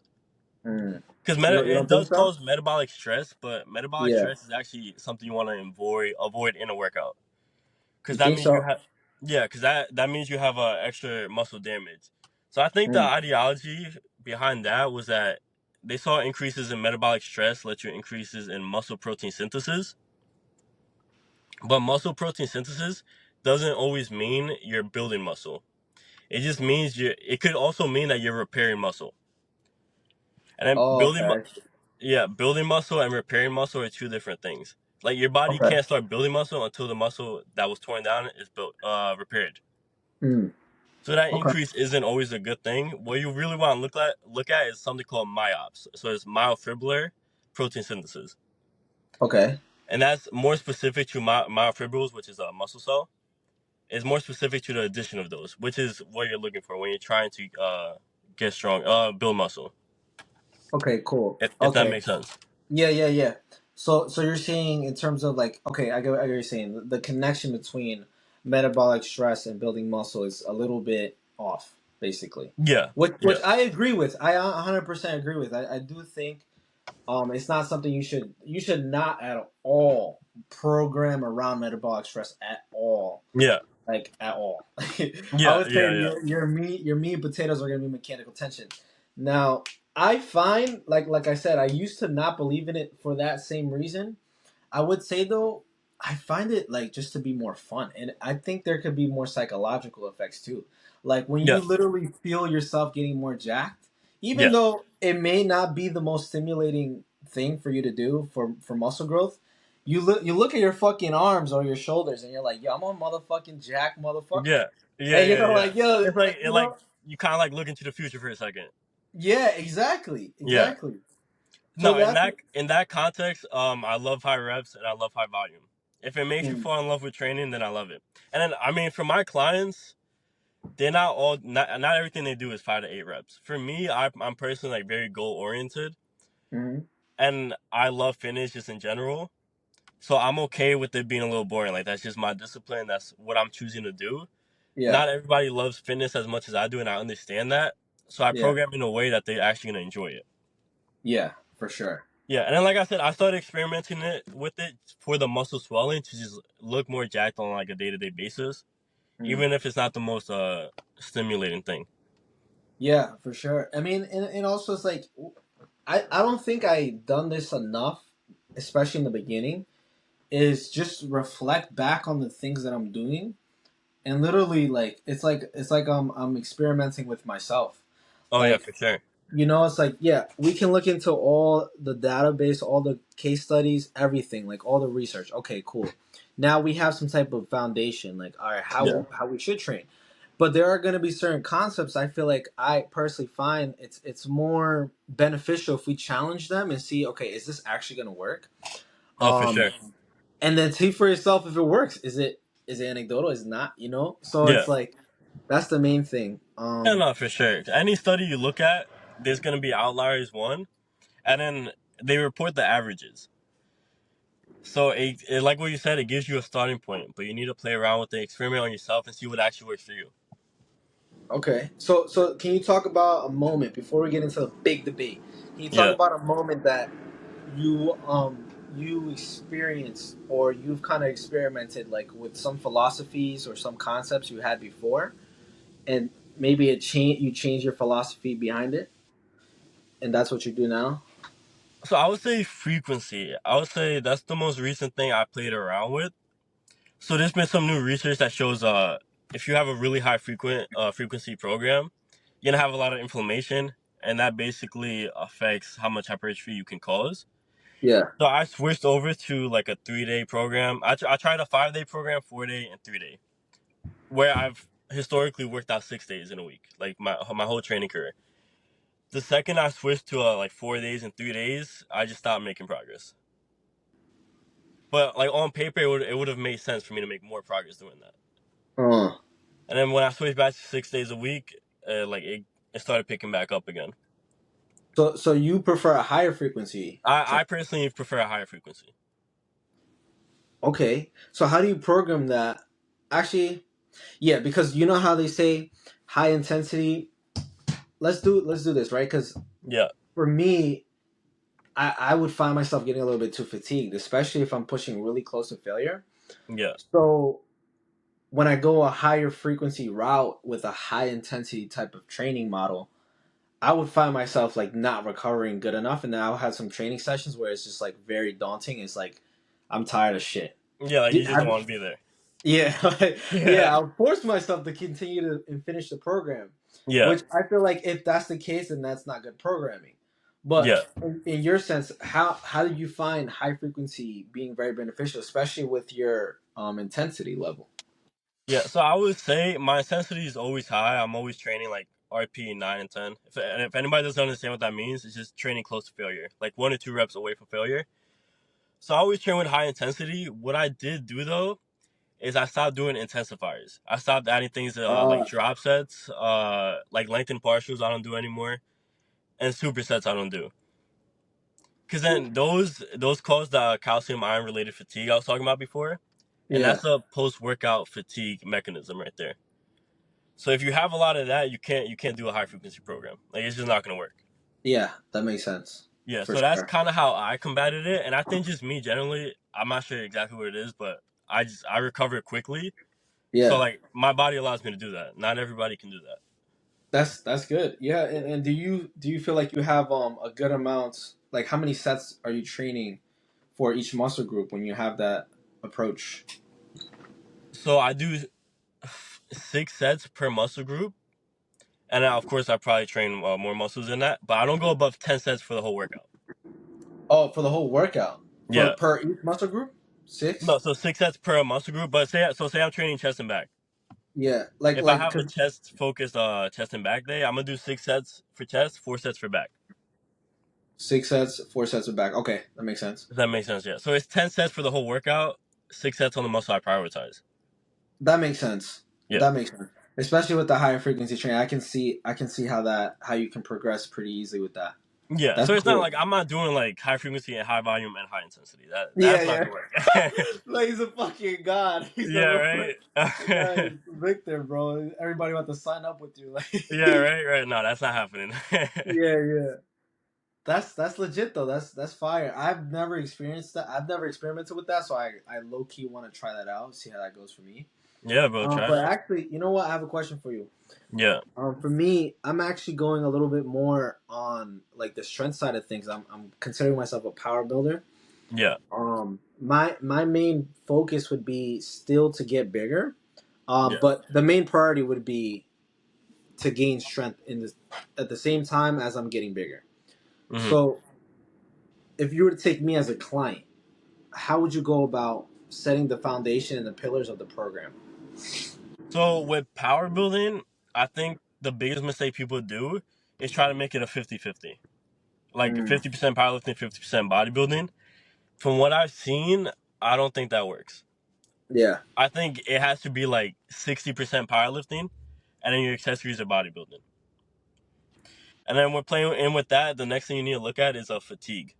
Speaker 1: Mm.
Speaker 2: Because
Speaker 1: You
Speaker 2: it
Speaker 1: don't think
Speaker 2: does
Speaker 1: so?
Speaker 2: cause metabolic stress, but metabolic
Speaker 1: Yeah.
Speaker 2: stress is actually something you want to avoid in a workout. Because
Speaker 1: You
Speaker 2: that
Speaker 1: think
Speaker 2: means you
Speaker 1: so?
Speaker 2: have, yeah, because that means you have extra muscle damage. So I think the
Speaker 1: Mm.
Speaker 2: ideology behind that was that they saw increases in metabolic stress led to increases in muscle protein synthesis, but muscle protein synthesis doesn't always mean you're building muscle. It just means you. It could also mean that you're repairing muscle. And then
Speaker 1: Oh, okay. I see.
Speaker 2: yeah, building muscle and repairing muscle are two different things. Like your body
Speaker 1: Okay.
Speaker 2: can't start building muscle until the muscle that was torn down is built, repaired.
Speaker 1: Mm.
Speaker 2: So that
Speaker 1: Okay.
Speaker 2: increase isn't always a good thing. What you really want to look at is something called myops. So it's myofibrillar protein synthesis,
Speaker 1: Okay.
Speaker 2: and that's more specific to myofibrils, which is a muscle cell. It's more specific to the addition of those, which is what you're looking for when you're trying to get strong, build muscle.
Speaker 1: Okay. Cool.
Speaker 2: If that
Speaker 1: Okay.
Speaker 2: makes sense.
Speaker 1: Yeah. Yeah. Yeah. So you're saying in terms of like, okay, I get what you're saying. The connection between metabolic stress and building muscle is a little bit off, basically.
Speaker 2: Yeah,
Speaker 1: Which
Speaker 2: yeah,
Speaker 1: I agree with. I 100% agree with. I do think it's not something you should not at all program around metabolic stress at all,
Speaker 2: yeah,
Speaker 1: like at all. I
Speaker 2: yeah,
Speaker 1: would say
Speaker 2: yeah, yeah,
Speaker 1: your meat and potatoes are gonna be mechanical tension. Now I find like I said, I used to not believe in it for that same reason. I would say though, I find it like just to be more fun, and I think there could be more psychological effects too. Like when
Speaker 2: yeah,
Speaker 1: you literally feel yourself getting more jacked, even
Speaker 2: yeah,
Speaker 1: though it may not be the most stimulating thing for you to do for muscle growth. You look at your fucking arms or your shoulders, and you're like, "Yo, I'm a motherfucking jack motherfucker,"
Speaker 2: yeah, yeah,
Speaker 1: and
Speaker 2: yeah, yeah.
Speaker 1: like, "Yo,
Speaker 2: It's like it like
Speaker 1: you know."
Speaker 2: you kind of like look into the future for a second.
Speaker 1: Yeah, exactly,
Speaker 2: Yeah.
Speaker 1: exactly. So
Speaker 2: No, in
Speaker 1: that's
Speaker 2: that context, I love high reps and I love high volume. If it makes you
Speaker 1: mm,
Speaker 2: fall in love with training, then I love it. And then I mean, for my clients, they're not everything they do is 5 to 8 reps. For me, I'm personally like very goal oriented,
Speaker 1: mhm.
Speaker 2: and I love fitness just in general. So I'm okay with it being a little boring. Like that's just my discipline. That's what I'm choosing to do.
Speaker 1: Yeah,
Speaker 2: Not everybody loves fitness as much as I do, and I understand that. So I
Speaker 1: yeah,
Speaker 2: program in a way that they're actually gonna enjoy it.
Speaker 1: yeah, for sure.
Speaker 2: Yeah, and then like I said, I started experimenting with it for the muscle swelling to just look more jacked on like a day to day basis,
Speaker 1: Mm.
Speaker 2: even if it's not the most stimulating thing.
Speaker 1: Yeah, for sure. I mean, and also it's like I don't think I done this enough, especially in the beginning, is just reflect back on the things that I'm doing and literally like it's like I'm experimenting with myself.
Speaker 2: Oh yeah,
Speaker 1: Like,
Speaker 2: for sure.
Speaker 1: it's like, yeah, we can look into all the database, all the case studies, everything, like all the research. Okay, cool. Now we have some type of foundation, like, all right,
Speaker 2: Yeah.
Speaker 1: how we should train. But there are going to be certain concepts I feel like I personally find it's more beneficial if we challenge them and see, okay, is this actually going to work?
Speaker 2: Oh, for
Speaker 1: Um,
Speaker 2: sure.
Speaker 1: and then see for yourself if it works. Is it anecdotal? Is it not? So
Speaker 2: Yeah.
Speaker 1: it's like that's the main thing.
Speaker 2: Yeah, no, for sure. Any study you look at, there's gonna be outliers one, and then they report the averages. So like what you said, it gives you a starting point, but you need to play around with the experiment on yourself and see what actually works for you.
Speaker 1: Okay. So can you talk about a moment before we get into the big debate? Can you talk
Speaker 2: Yeah.
Speaker 1: about a moment that you experienced or you've kind of experimented like with some philosophies or some concepts you had before, and maybe you change your philosophy behind it, and that's what you do now?
Speaker 2: So I would say frequency. I would say that's the most recent thing I played around with. So there's been some new research that shows if you have a really high frequency program, you're gonna have a lot of inflammation, and that basically affects how much hypertrophy you can cause.
Speaker 1: Yeah.
Speaker 2: So I switched over to like a 3 day program. I tried a 5 day program, 4 day, and 3 day, where I've historically worked out 6 days in a week, like my whole training career. The second I switched to like 4 days and 3 days, I just stopped making progress. But like on paper, it would have made sense for me to make more progress doing that.
Speaker 1: Uh,
Speaker 2: And then when I switched back to 6 days a week, like it started picking back up again.
Speaker 1: so you prefer a higher frequency
Speaker 2: I
Speaker 1: train?
Speaker 2: personally prefer a higher frequency.
Speaker 1: Okay. So how do you program that? Actually, yeah, because you know how they say high intensity. Let's do this, right? Because
Speaker 2: Yeah,
Speaker 1: for me, I would find myself getting a little bit too fatigued, especially if I'm pushing really close to failure.
Speaker 2: yeah,
Speaker 1: So when I go a higher frequency route with a high intensity type of training model, I would find myself like not recovering good enough, and then I'll have some training sessions where it's just like very daunting. It's like I'm tired of shit.
Speaker 2: yeah. Like
Speaker 1: Did,
Speaker 2: you just don't
Speaker 1: have,
Speaker 2: want to be there.
Speaker 1: Yeah,
Speaker 2: Yeah,
Speaker 1: yeah. I'll force myself to continue to and finish the program,
Speaker 2: yeah,
Speaker 1: which I feel like if that's the case, then that's not good programming. But
Speaker 2: Yeah.
Speaker 1: in your sense, how do you find high frequency being very beneficial, especially with your intensity level?
Speaker 2: Yeah, so I would say my intensity is always high. I'm always training like RP 9 and 10. If anybody doesn't understand what that means, it's just training close to failure, like 1 to 2 reps away from failure. So I always train with high intensity. What I did do though is I stopped doing intensifiers. I stopped adding things like
Speaker 1: Uh,
Speaker 2: drop sets, like lengthened partials. I don't do anymore, and supersets I don't do. Because then those cause the calcium iron related fatigue I was talking about before, and
Speaker 1: yeah,
Speaker 2: that's a post workout fatigue mechanism right there. So if you have a lot of that, you can't do a high frequency program. Like it's just not gonna work.
Speaker 1: yeah, that makes sense
Speaker 2: Yeah,
Speaker 1: for
Speaker 2: so that's
Speaker 1: sure.
Speaker 2: kind of how I combated it, and I think just me generally, I'm not sure exactly what it is, but I recover quickly. So
Speaker 1: Yeah,
Speaker 2: like my body allows me to do that. Not everybody can do that.
Speaker 1: that's good. Yeah, and do you feel like you have a good amount? Like, how many sets are you training for each muscle group when you have that approach?
Speaker 2: So I do 6 sets per muscle group, and of course I probably train more muscles than that, but I don't go above 10 sets for the whole workout.
Speaker 1: Oh, for the whole workout for
Speaker 2: Yeah,
Speaker 1: per each muscle group,
Speaker 2: no,
Speaker 1: six.
Speaker 2: so 6 sets per muscle group. But say I'm training chest and back.
Speaker 1: Yeah, like
Speaker 2: If I
Speaker 1: like
Speaker 2: have a
Speaker 1: because
Speaker 2: chest focused chest and back day, I'm gonna do 6 sets for chest, 4 sets for back.
Speaker 1: 6 sets, 4 sets of back. Okay, that makes sense.
Speaker 2: If that makes sense, yeah. So it's 10 sets for the whole workout, 6 sets on the muscle I prioritize.
Speaker 1: That makes sense.
Speaker 2: Yeah.
Speaker 1: That makes sense. Especially with the higher frequency training, I can see how you can progress pretty easily with that.
Speaker 2: Yeah.
Speaker 1: That's
Speaker 2: So it's not
Speaker 1: cool.
Speaker 2: like I'm not doing like high frequency and high volume and high intensity.
Speaker 1: Yeah,
Speaker 2: That's not gonna
Speaker 1: yeah.
Speaker 2: work.
Speaker 1: Like, he's a fucking god. He's
Speaker 2: Yeah,
Speaker 1: the
Speaker 2: right.
Speaker 1: guy is Victor, bro. Everybody want to sign up with you. Like,
Speaker 2: Yeah, right, right. No, that's not happening.
Speaker 1: yeah, yeah. That's legit though. That's fire. I've never experienced that. I've never experimented with that, so I low key want to try that out. See how that goes for me.
Speaker 2: Yeah, bro, try it
Speaker 1: But
Speaker 2: out.
Speaker 1: actually, you know what? I have a question for you.
Speaker 2: Yeah,
Speaker 1: For me, I'm actually going a little bit more on like the strength side of things. I'm considering myself a power builder.
Speaker 2: yeah,
Speaker 1: My main focus would be still to get bigger.
Speaker 2: yeah.
Speaker 1: But the main priority would be to gain strength in this at the same time as I'm getting bigger.
Speaker 2: Hmm.
Speaker 1: So, if you were to take me as a client, how would you go about setting the foundation and the pillars of the program?
Speaker 2: So with power building, I think the biggest mistake people do is try to make it a 50-50. Like
Speaker 1: Mm,
Speaker 2: 50% powerlifting, 50% bodybuilding. From what I've seen, I don't think that works.
Speaker 1: yeah.
Speaker 2: I think it has to be like 60% powerlifting and then your accessories are bodybuilding. And then we're playing in with that. The next thing you need to look at is a fatigue.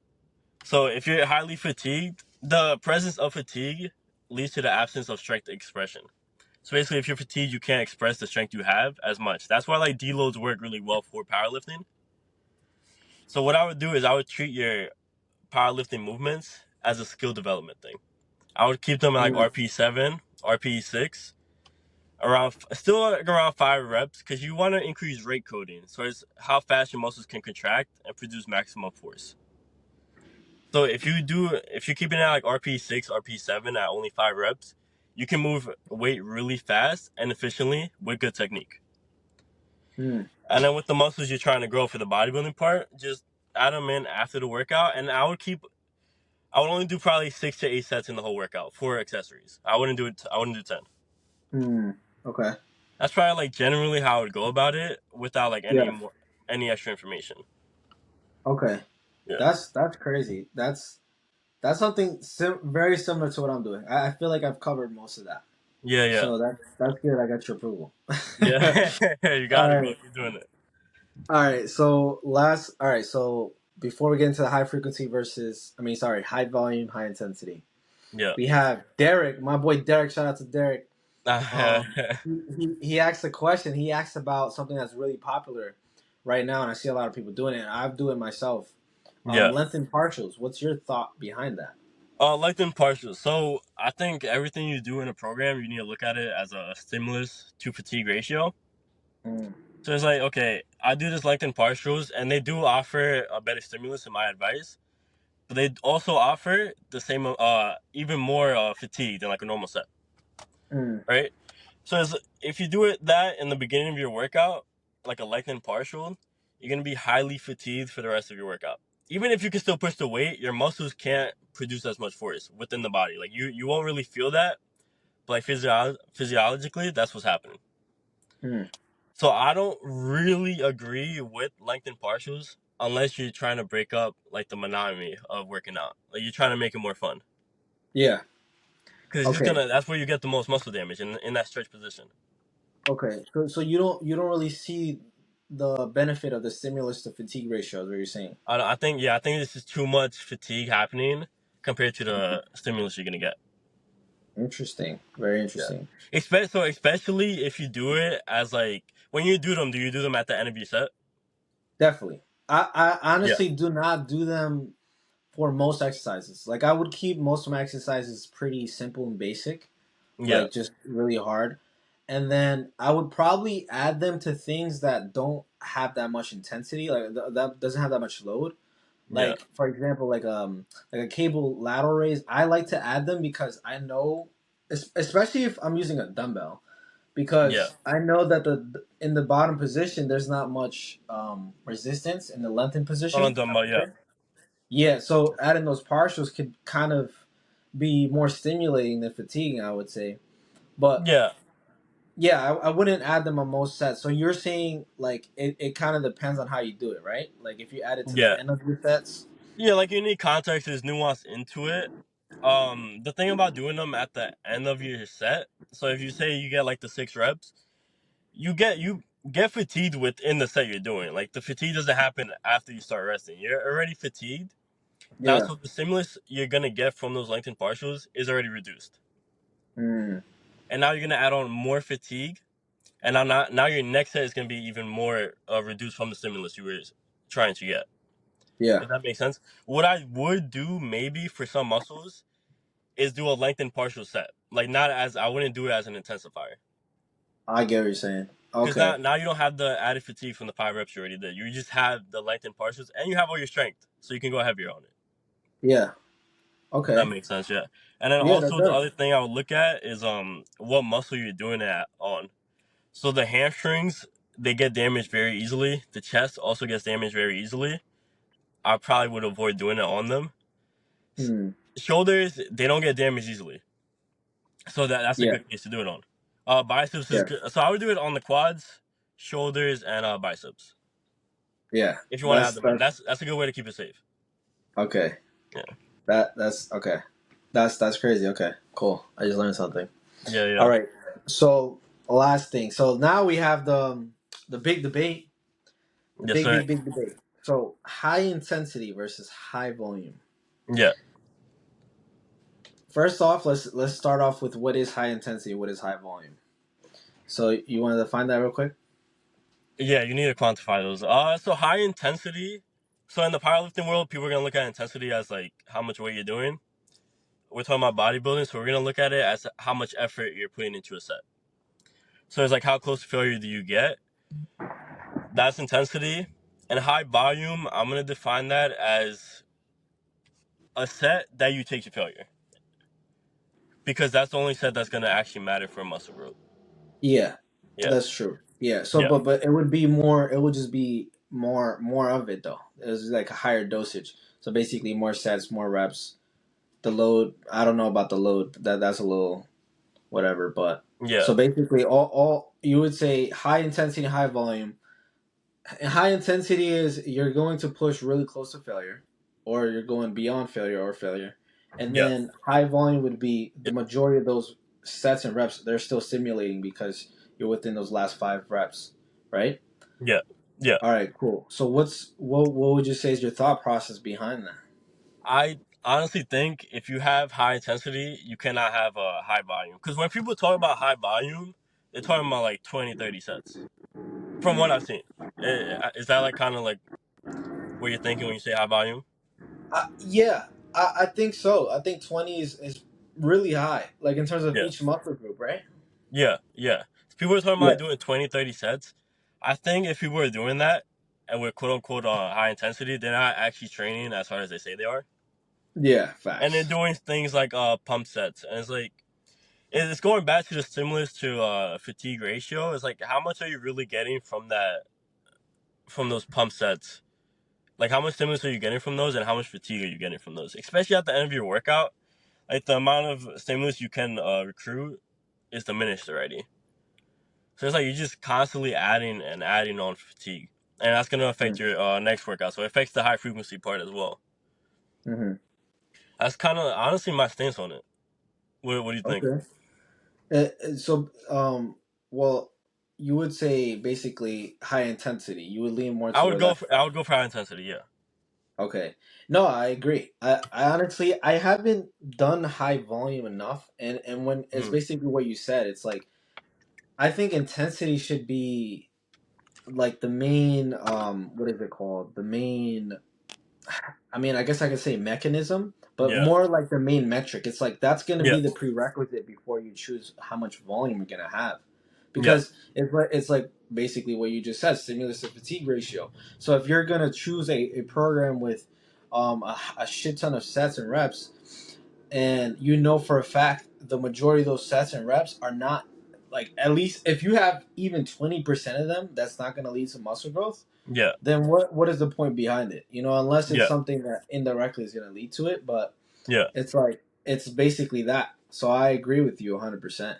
Speaker 2: So if you're highly fatigued, the presence of fatigue leads to the absence of strength expression. So basically, if you're fatigued, you can't express the strength you have as much. That's why like deloads work really well for powerlifting. So what I would do is I would treat your powerlifting movements as a skill development thing. I would keep them at like
Speaker 1: Mm,
Speaker 2: RP7, RP6, around still like around 5 reps because you want to increase rate coding. So it's how fast your muscles can contract and produce maximum force. So if you're keeping it at like RP6, RP7 at only 5 reps, you can move weight really fast and efficiently with good technique.
Speaker 1: mm,
Speaker 2: And then with the muscles you're trying to grow for the bodybuilding part, just add them in after the workout. And I would only do probably 6 to 8 sets in the whole workout for accessories. I wouldn't do 10.
Speaker 1: mm. Okay.
Speaker 2: That's probably like generally how I would go about it without like
Speaker 1: Yeah.
Speaker 2: any extra information.
Speaker 1: Okay.
Speaker 2: Yeah.
Speaker 1: That's crazy. That's something very similar to what I'm doing. I feel like I've covered most of that.
Speaker 2: Yeah, yeah.
Speaker 1: So that's good. I got your approval.
Speaker 2: Yeah. You
Speaker 1: All
Speaker 2: got it, bro.
Speaker 1: right.
Speaker 2: Keep doing it.
Speaker 1: All right. So before we get into the high frequency versus, I mean, sorry, high volume, high intensity,
Speaker 2: Yeah.
Speaker 1: we have Derek, my boy Derek. Shout out to Derek. He asked a question. He asked about something that's really popular right now, and I see a lot of people doing it. And I do it myself.
Speaker 2: Yeah.
Speaker 1: Lengthened partials. What's your thought behind that?
Speaker 2: Like them partials. So I think everything you do in a program, you need to look at it as a stimulus to fatigue ratio.
Speaker 1: Mm,
Speaker 2: So it's like, okay, I do this length and partials, and they do offer a better stimulus in my advice, but they also offer the same, even more fatigue than like a normal set,
Speaker 1: mm,
Speaker 2: right? So if you do it that in the beginning of your workout, like a length and partial, you're gonna be highly fatigued for the rest of your workout. Even if you can still push the weight, your muscles can't produce as much force within the body. Like you won't really feel that, but like physiologically, that's what's happening.
Speaker 1: Hmm.
Speaker 2: So I don't really agree with lengthened partials unless you're trying to break up like the monotony of working out. Like you're trying to make it more fun.
Speaker 1: Yeah.
Speaker 2: Because it's just
Speaker 1: Okay.
Speaker 2: gonna that's where you get the most muscle damage in that stretch position.
Speaker 1: Okay. So you don't really see the benefit of the stimulus to fatigue ratio, is what you're saying.
Speaker 2: I think this is too much fatigue happening compared to the stimulus you're gonna get.
Speaker 1: Interesting. Very
Speaker 2: Yeah.
Speaker 1: interesting.
Speaker 2: Especially if you do it as like when you do you do them at the end of your set?
Speaker 1: Definitely. I
Speaker 2: Yeah.
Speaker 1: honestly do not do them for most exercises. Like I would keep most of my exercises pretty simple and basic,
Speaker 2: Yeah.
Speaker 1: like just really hard. And then I would probably add them to things that don't have that much intensity, like that doesn't have that much load.
Speaker 2: Yeah.
Speaker 1: Like for example, like a cable lateral raise. I like to add them because I know, especially if I'm using a dumbbell,
Speaker 2: Yeah.
Speaker 1: because I know that the in the bottom position there's not much resistance in the lengthened
Speaker 2: Hold on,
Speaker 1: position. I
Speaker 2: dumbbell,
Speaker 1: would
Speaker 2: yeah.
Speaker 1: say. Yeah, so adding those partials could kind of be more stimulating than fatiguing, I would say. But
Speaker 2: Yeah.
Speaker 1: yeah, I wouldn't add them on most sets. So you're saying like it kind of depends on how you do it, right? Like if you add it to the
Speaker 2: Yeah.
Speaker 1: end of your sets.
Speaker 2: Yeah, like you need context, there's nuance into it. The thing about doing them at the end of your set, so if you say you get like the 6 reps, you get fatigued within the set you're doing. Like the fatigue doesn't happen after you start resting. You're already fatigued. Now,
Speaker 1: Yeah.
Speaker 2: so the stimulus you're gonna get from those lengthened partials is already reduced,
Speaker 1: Mm,
Speaker 2: and now you're gonna add on more fatigue, and now your next set is gonna be even more reduced from the stimulus you were trying to get.
Speaker 1: yeah,
Speaker 2: If that makes sense. What I would do maybe for some muscles is do a lengthened partial set. Like not as I wouldn't do it as an intensifier.
Speaker 1: I get what you're saying.
Speaker 2: Because
Speaker 1: Okay.
Speaker 2: now you don't have the added fatigue from the 5 reps you already did. You just have the lengthened partials and you have all your strength. So you can go heavier on it.
Speaker 1: Yeah.
Speaker 2: That
Speaker 1: Okay.
Speaker 2: makes sense, yeah. And then
Speaker 1: Yeah, that
Speaker 2: also the
Speaker 1: does.
Speaker 2: other thing I would look at is what muscle you're doing it on. So the hamstrings, they get damaged very easily. The chest also gets damaged very easily. I probably would avoid doing it on them.
Speaker 1: Hmm.
Speaker 2: Shoulders, they don't get damaged easily. So that's a
Speaker 1: Yeah.
Speaker 2: good case to do it on. Biceps is
Speaker 1: Yeah.
Speaker 2: good. So I would do it on the quads, shoulders, and biceps.
Speaker 1: Yeah.
Speaker 2: If you want to add
Speaker 1: That's
Speaker 2: them in,
Speaker 1: that's
Speaker 2: that's a good way to keep it safe.
Speaker 1: okay.
Speaker 2: Yeah,
Speaker 1: That's okay. That's crazy. Okay. Cool. I just learned something.
Speaker 2: yeah,
Speaker 1: All
Speaker 2: yeah.
Speaker 1: right. So last thing. So now we have the big debate, the
Speaker 2: Yes, sir.
Speaker 1: big debate. So high intensity versus high volume.
Speaker 2: Yeah,
Speaker 1: First off, let's start off with what is high intensity, what is high volume. So you want to define that real quick?
Speaker 2: yeah. You need to quantify those. So high intensity. So in the powerlifting world, people are gonna look at intensity as like how much weight you're doing. We're talking about bodybuilding, so we're gonna look at it as how much effort you're putting into a set. So it's like how close to failure do you get? That's intensity. And high volume, I'm gonna define that as a set that you take to failure because that's the only set that's gonna actually matter for muscle growth.
Speaker 1: Yeah,
Speaker 2: Yeah,
Speaker 1: that's true. Yeah. So,
Speaker 2: yeah,
Speaker 1: but it would be more. It would just be more of it though. It was like a higher dosage. So basically, more sets, more reps. The load. I don't know about the load. That's a little whatever. But
Speaker 2: yeah,
Speaker 1: so basically, all you would say high intensity, high volume. And high intensity is you're going to push really close to failure, or you're going beyond failure or failure. And
Speaker 2: yeah,
Speaker 1: then high volume would be the majority of those sets and reps. They're still stimulating because you're within those last 5 reps, right?
Speaker 2: yeah, yeah.
Speaker 1: All right, cool. So what would you say is your thought process behind that?
Speaker 2: I honestly think if you have high intensity, you cannot have a high volume. Because when people talk about high volume, they're talking about like 20, 30 sets. From what I've seen, is that like kind of like what you're thinking when you say high volume?
Speaker 1: Yeah, I think so. I think 20 is really high, like in terms of
Speaker 2: Yeah,
Speaker 1: each muscle group, right?
Speaker 2: yeah, yeah. People are talking
Speaker 1: Yeah.
Speaker 2: about doing 20, 30 sets. I think if people are doing that and we're quote unquote high intensity, they're not actually training as hard as they say they are.
Speaker 1: Yeah,
Speaker 2: And they're
Speaker 1: facts.
Speaker 2: doing things like pump sets. And it's like, it's going back to the stimulus to fatigue ratio. It's like, how much are you really getting from that from those pump sets, like how much stimulus are you getting from those, and how much fatigue are you getting from those, especially at the end of your workout. Like the amount of stimulus you can recruit is diminished already. So it's like you're just constantly adding and adding on fatigue, and that's gonna affect your next workout. So it affects the high frequency part as well.
Speaker 1: Mm-hmm.
Speaker 2: That's kind of honestly my stance on it. What do you think?
Speaker 1: Okay. So, well, you would say basically high intensity. You would lean more toward that
Speaker 2: I
Speaker 1: side.
Speaker 2: would go for high intensity. Yeah.
Speaker 1: Okay. No, I agree. I honestly I haven't done high volume enough, and when it's
Speaker 2: Hmm.
Speaker 1: basically what you said, it's like I think intensity should be like the main what is it called? The main I mean, I guess I could say mechanism, but
Speaker 2: Yeah.
Speaker 1: more like the main metric. It's like that's going to
Speaker 2: Yeah.
Speaker 1: be the prerequisite before you choose how much volume you're going to have.
Speaker 2: Yeah.
Speaker 1: Because it's like basically what you just said, stimulus to fatigue ratio. So if you're going to choose a program with a shit ton of sets and reps, and you know for a fact the majority of those sets and reps are not like, at least if you have even 20% of them, that's not going to lead to muscle growth,
Speaker 2: Yeah.
Speaker 1: then what is the point behind it? Unless it's
Speaker 2: Yeah.
Speaker 1: something that indirectly is going to lead to it, but
Speaker 2: Yeah.
Speaker 1: it's like it's basically that. So I agree with you 100%.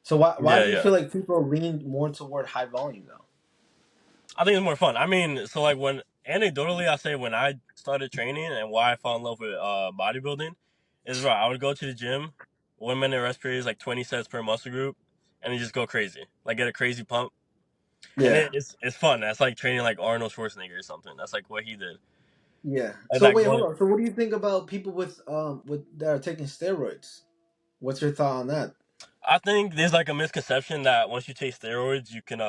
Speaker 1: So why
Speaker 2: Yeah.
Speaker 1: do you
Speaker 2: Yeah.
Speaker 1: feel like people lean more toward high volume though?
Speaker 2: I think it's more fun. I mean, so like when anecdotally, I say when I started training and why I fell in love with bodybuilding is right. I would go to the gym, 1 minute rest periods, like 20 sets per muscle group, and then just go crazy, like get a crazy pump, and
Speaker 1: Yeah.
Speaker 2: it's fun. That's like training like Arnold Schwarzenegger or something. That's like what he did.
Speaker 1: Yeah.
Speaker 2: And
Speaker 1: So
Speaker 2: like
Speaker 1: wait, hold
Speaker 2: going,
Speaker 1: on. So what do you think about people with that are taking steroids? What's your thought on that?
Speaker 2: I think there's like a misconception that once you take steroids, you can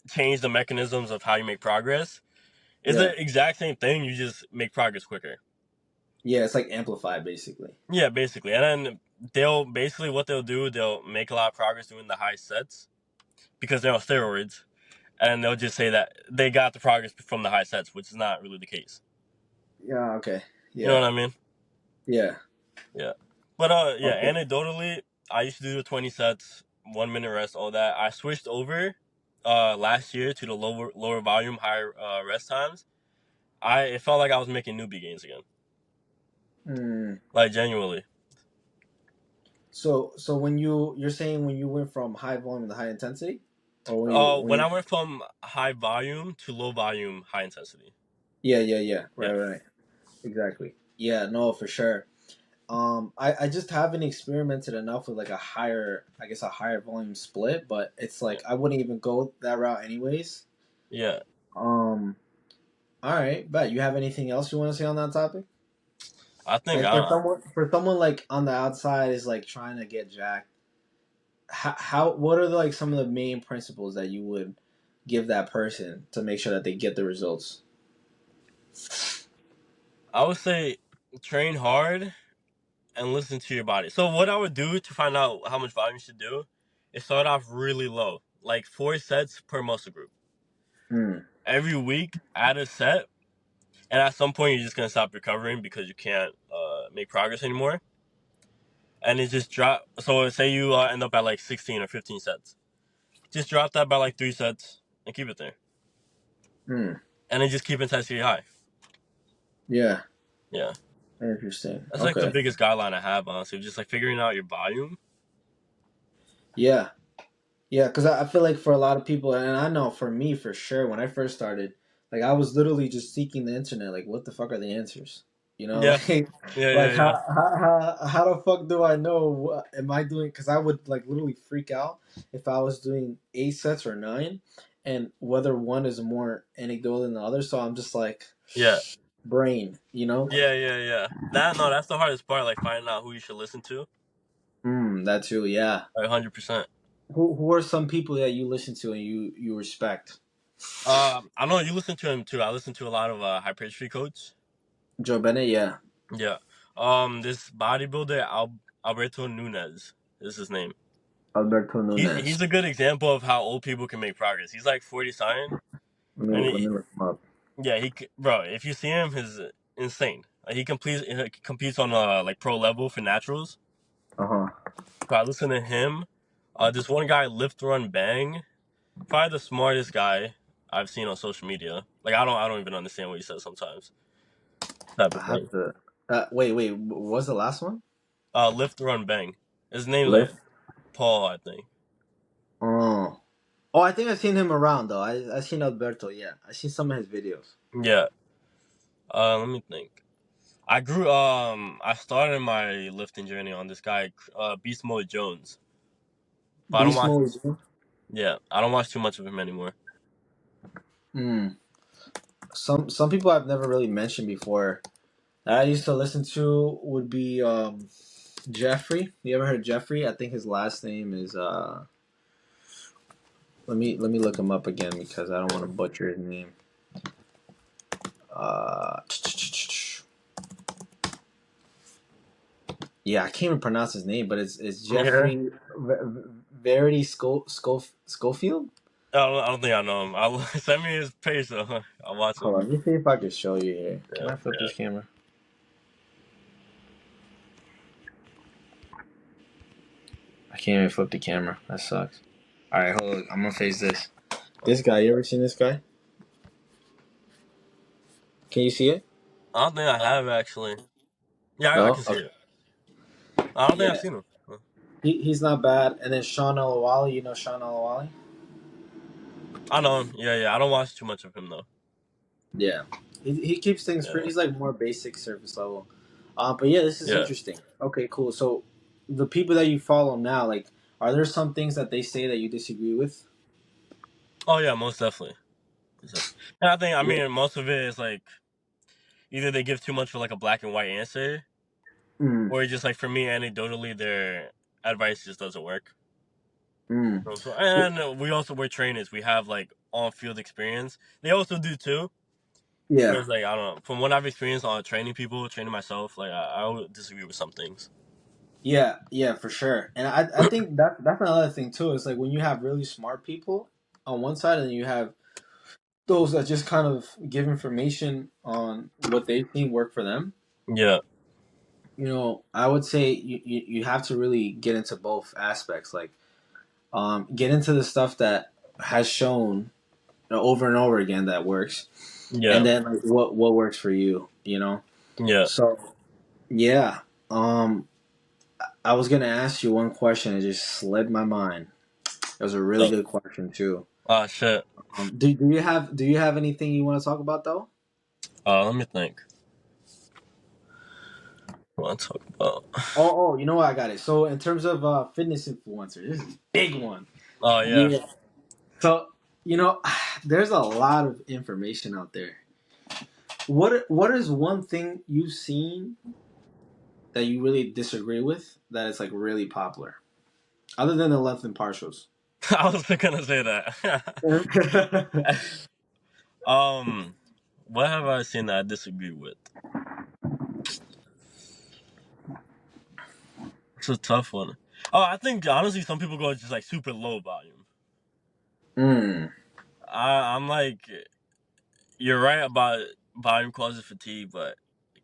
Speaker 2: change the mechanisms of how you make progress. It's
Speaker 1: Yeah.
Speaker 2: the exact same thing. You just make progress quicker.
Speaker 1: Yeah, it's like amplified basically.
Speaker 2: Yeah, basically. And then they'll basically what they'll do, they'll make a lot of progress doing the high sets because they're on steroids. And they'll just say that they got the progress from the high sets, which is not really the case.
Speaker 1: Yeah, okay.
Speaker 2: You know
Speaker 1: Yeah.
Speaker 2: what I mean?
Speaker 1: Yeah.
Speaker 2: Yeah. But yeah,
Speaker 1: Okay.
Speaker 2: anecdotally, I used to do the 20 sets, 1 minute rest, all that. I switched over last year to the lower volume, higher rest times. It felt like I was making newbie gains again.
Speaker 1: Hmm.
Speaker 2: Like genuinely.
Speaker 1: So when you're saying when you went from high volume to high intensity, or when you when
Speaker 2: When
Speaker 1: you
Speaker 2: I went from high volume to low volume, high intensity.
Speaker 1: yeah,
Speaker 2: Yeah.
Speaker 1: right, exactly, yeah, no, for sure. I just haven't experimented enough with like a higher, I guess a higher volume split, but it's
Speaker 2: Yeah.
Speaker 1: like I wouldn't even go that route anyways.
Speaker 2: Yeah.
Speaker 1: Um, all right, but you have anything else you want to say on that topic?
Speaker 2: I think
Speaker 1: Like for someone like on the outside is like trying to get jacked. How what are like some of the main principles that you would give that person to make sure that they get the results?
Speaker 2: I would say train hard and listen to your body. So what I would do to find out how much volume you should do is start off really low, like 4 sets per muscle group.
Speaker 1: Hmm.
Speaker 2: Every week, add a set, and at some point you're just gonna stop recovering because you can't make progress anymore. And it just drop. So say you end up at like 16 or 15 sets, just drop that by like 3 sets and keep it there,
Speaker 1: Hmm.
Speaker 2: and then just keep intensity high.
Speaker 1: Yeah.
Speaker 2: Yeah,
Speaker 1: Interesting.
Speaker 2: that's like the
Speaker 1: Okay.
Speaker 2: biggest guideline I have, honestly. Just like figuring out your volume.
Speaker 1: Yeah. Yeah, because I feel like for a lot of people, and I know for me for sure, when I first started, like I was literally just seeking the internet, like what the fuck are the answers?
Speaker 2: Yeah,
Speaker 1: Like,
Speaker 2: yeah,
Speaker 1: like
Speaker 2: yeah, yeah,
Speaker 1: how the fuck do I know what am I doing? Because I would like literally freak out if I was doing 8 sets or nine, and whether one is more anecdotal than the other. So I'm just like,
Speaker 2: yeah.
Speaker 1: brain,
Speaker 2: Yeah, yeah, yeah. That's the hardest part, like finding out who you should listen to.
Speaker 1: That too, yeah.
Speaker 2: Like 100%.
Speaker 1: Who are some people that you listen to and you respect?
Speaker 2: I know you listen to him too. I listen to a lot of hypertrophy coach.
Speaker 1: Joe Bennett, yeah.
Speaker 2: Yeah. This bodybuilder Alberto Nunez is his name.
Speaker 1: Alberto Nunez.
Speaker 2: He's a good example of how old people can make progress. He's like 40 something, and
Speaker 1: Let me look him up.
Speaker 2: yeah, bro. If you see him, he's insane. Like, he competes on like pro level for naturals.
Speaker 1: Uh huh.
Speaker 2: So I listen to him. This one guy, Lift Run Bang, probably the smartest guy I've seen on social media. Like I don't even understand what he says sometimes. Type
Speaker 1: I
Speaker 2: of
Speaker 1: have
Speaker 2: thing.
Speaker 1: to. Wait. What was the last one?
Speaker 2: Lift, run, bang. His name's like
Speaker 1: Lift.
Speaker 2: Paul, I think.
Speaker 1: Oh. Oh, I think I've seen him around though. I seen Alberto. Yeah, I seen some of his videos.
Speaker 2: Yeah. Let me think. I started my lifting journey on this guy, Beast Mode Jones. But I don't
Speaker 1: Beast
Speaker 2: watch.
Speaker 1: Mode.
Speaker 2: Yeah, I don't watch too much of him anymore.
Speaker 1: Hmm. Some people I've never really mentioned before that I used to listen to would be Jeffrey. You ever heard Jeffrey? I think his last name is let me look him up again because I don't want to butcher his name. Uh, yeah, I can't even pronounce his name, but it's
Speaker 2: Yeah.
Speaker 1: Jeffrey Verity Schofield.
Speaker 2: I don't think I know him. I'll send me his page though. I'll watch him.
Speaker 1: Hold on, let me see if I can show you here. Can
Speaker 2: Yeah,
Speaker 1: I flip
Speaker 2: yeah.
Speaker 1: this camera? I can't even flip the camera. That sucks. All right, hold on. I'm gonna face this. This guy. You ever seen this guy? Can you see it?
Speaker 2: I don't think I have actually. Yeah, I
Speaker 1: No.
Speaker 2: can see
Speaker 1: Okay.
Speaker 2: it. I don't think I've
Speaker 1: Yeah.
Speaker 2: seen him.
Speaker 1: He's not bad. And then Sean Alawali. You know Sean Alawali?
Speaker 2: I know him. Yeah, yeah. I don't watch too much of him though.
Speaker 1: Yeah. He keeps things pretty.
Speaker 2: Yeah,
Speaker 1: He's like more basic surface level. But yeah, this is
Speaker 2: yeah.
Speaker 1: interesting. Okay, cool. So the people that you follow now, like, are there some things that they say that you disagree with?
Speaker 2: Oh yeah, most definitely. Most definitely. And I think I
Speaker 1: What?
Speaker 2: mean most of it is like either they give too much for like a black and white answer,
Speaker 1: Mm,
Speaker 2: or just like for me anecdotally their advice just doesn't work.
Speaker 1: mm.
Speaker 2: So, and we also we're trainers. We have like on field experience. They also do too.
Speaker 1: Yeah.
Speaker 2: Whereas like I don't know from what I've experienced on training people, training myself, like I would disagree with some things.
Speaker 1: Yeah, yeah, for sure. And I think that's another thing too. It's like when you have really smart people on one side, and you have those that just kind of give information on what they think work for them.
Speaker 2: Yeah,
Speaker 1: I would say you have to really get into both aspects. Like, get into the stuff that has shown over and over again that works,
Speaker 2: yeah,
Speaker 1: and then like what works for you.
Speaker 2: yeah.
Speaker 1: So yeah, I was gonna ask you one question. It just slid my mind. It was a really
Speaker 2: So,
Speaker 1: good question too.
Speaker 2: shit.
Speaker 1: Do you have anything you want to talk about though?
Speaker 2: Let me think. What I want to talk about?
Speaker 1: Oh, you know what? I got it. So in terms of fitness influencers, this is a big one.
Speaker 2: Oh yeah.
Speaker 1: Yeah. So there's a lot of information out there. What is one thing you've seen that you really disagree with that is like really popular, other than the length and partials?
Speaker 2: I was gonna say that. um, what have I seen that I disagree with? It's a tough one. Oh, I think honestly, some people go just like super low volume.
Speaker 1: mm.
Speaker 2: I'm like, you're right about volume causes fatigue, but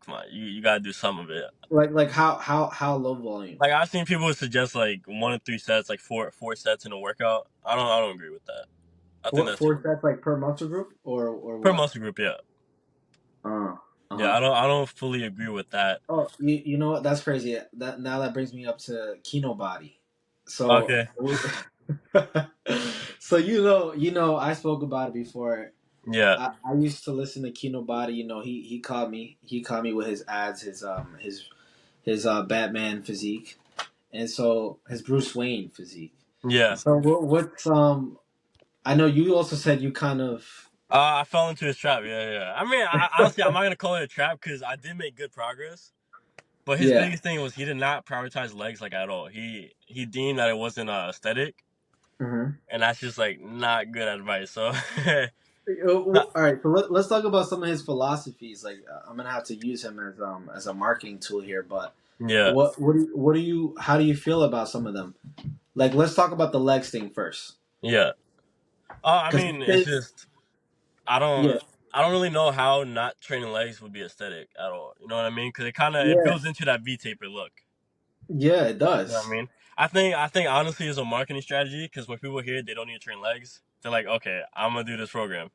Speaker 2: come on, you gotta do some of it.
Speaker 1: Like how low volume?
Speaker 2: Like I've seen people suggest like 1 to 3 sets, like four sets in a workout. I don't agree with that. I think
Speaker 1: What,
Speaker 2: that's too
Speaker 1: four
Speaker 2: low.
Speaker 1: sets like per muscle group or
Speaker 2: Per
Speaker 1: what?
Speaker 2: muscle group, yeah.
Speaker 1: Uh
Speaker 2: Yeah,
Speaker 1: huh.
Speaker 2: I don't fully agree with that.
Speaker 1: Oh, you know what? That's crazy. That brings me up to Kino Body. So,
Speaker 2: Okay.
Speaker 1: so I spoke about it before.
Speaker 2: Yeah.
Speaker 1: I used to listen to Kino Body. He caught me with his ads, his Batman physique, and so his Bruce Wayne physique.
Speaker 2: Yeah.
Speaker 1: So what's I know you also said you kind of
Speaker 2: I fell into his trap. Yeah, yeah. I mean, honestly, I'm not gonna call it a trap because I did make good progress. But his
Speaker 1: yeah.
Speaker 2: biggest thing was he did not prioritize legs like at all. He deemed that it wasn't aesthetic,
Speaker 1: Mm-hmm.
Speaker 2: and that's just like not good advice. So,
Speaker 1: All right, so let's talk about some of his philosophies. Like, I'm gonna have to use him as a marketing tool here, but
Speaker 2: yeah,
Speaker 1: what do you how do you feel about some of them? Like, let's talk about the legs thing first,
Speaker 2: yeah. I
Speaker 1: because
Speaker 2: mean, it's just I don't
Speaker 1: yeah,
Speaker 2: I don't really know how not training legs would be aesthetic at all. You know what I mean? Because it
Speaker 1: yeah,
Speaker 2: builds into that V taper look.
Speaker 1: yeah, it
Speaker 2: You know what I
Speaker 1: does.
Speaker 2: mean? I think honestly it's a marketing strategy because when people hear it, they don't need to train legs. They're like, okay, I'm gonna do this program.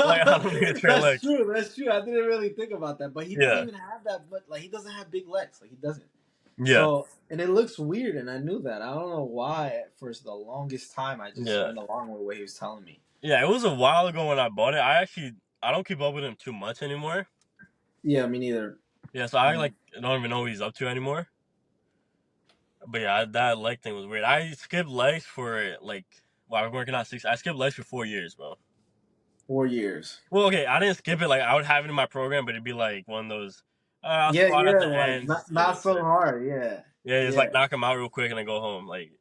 Speaker 2: Like I don't need to train
Speaker 1: That's
Speaker 2: legs.
Speaker 1: true. That's true. I didn't really think about that, but he doesn't
Speaker 2: Yeah,
Speaker 1: even have that. But like, he doesn't have big legs. Like he doesn't.
Speaker 2: yeah,
Speaker 1: So, and it looks weird, and I knew that. I don't know why. For the longest time, I just
Speaker 2: yeah,
Speaker 1: went along with what he was telling me.
Speaker 2: yeah. It was a while ago when I bought it. I don't keep up with him too much anymore.
Speaker 1: Yeah, me neither.
Speaker 2: Yeah, so I like don't even know what he's up to anymore. But yeah, that leg thing was weird. I skipped legs for like while I was working out 6. I skipped legs for 4 years, bro.
Speaker 1: 4 years.
Speaker 2: Well, okay, I didn't skip it. Like I would have it in my program, but it'd be like one of those. I'll
Speaker 1: Yeah,
Speaker 2: squat at
Speaker 1: yeah,
Speaker 2: the
Speaker 1: like
Speaker 2: end.
Speaker 1: not
Speaker 2: Just, yeah,
Speaker 1: not so hard. Yeah,
Speaker 2: yeah, just like
Speaker 1: yeah.
Speaker 2: knock him out real quick and then go home. Like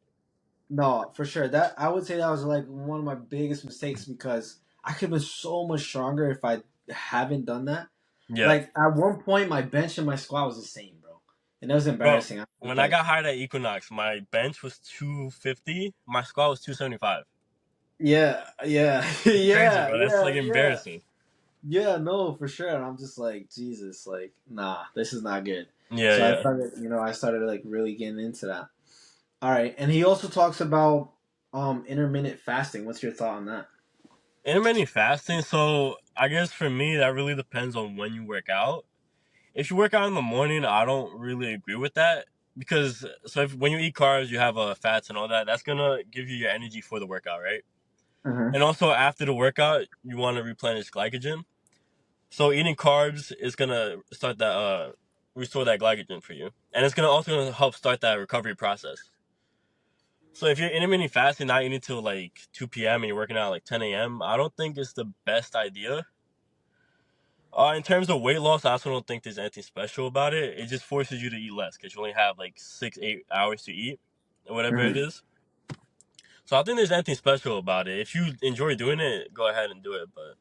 Speaker 1: No, for sure. That I would say that was like one of my biggest mistakes because I could have been so much stronger if I haven't done that.
Speaker 2: yeah,
Speaker 1: Like at one point, my bench and my squat was the same, bro, and it was
Speaker 2: bro.
Speaker 1: embarrassing. I was
Speaker 2: When I
Speaker 1: like,
Speaker 2: got hired at Equinox, my bench was 250. My squat was 275.
Speaker 1: yeah, yeah,
Speaker 2: It's crazy,
Speaker 1: yeah,
Speaker 2: bro. That's like
Speaker 1: yeah, yeah,
Speaker 2: embarrassing.
Speaker 1: yeah. No, for sure. And I'm just like, Jesus, like, nah, this is not good.
Speaker 2: Yeah,
Speaker 1: So I
Speaker 2: yeah.
Speaker 1: started, I started like really getting into that. All right, and he also talks about intermittent fasting. What's your thought on that?
Speaker 2: Intermittent fasting. So I guess for me, that really depends on when you work out. If you work out in the morning, I don't really agree with that because when you eat carbs, you have fats and all that. That's gonna give you your energy for the workout, right?
Speaker 1: Mm-hmm.
Speaker 2: And also after the workout, you want to replenish glycogen. So eating carbs is gonna start that restore that glycogen for you, and it's gonna also help start that recovery process. So if you're intermittent fasting, not eating till like 2 p.m. and you're working out like 10 a.m., I don't think it's the best idea. In terms of weight loss, I also don't think there's anything special about it. It just forces you to eat less because you only have like 6, 8 hours to eat, or whatever it
Speaker 1: Mm-hmm.
Speaker 2: is. So I think there's anything special about it. If you enjoy doing it, go ahead and do it. But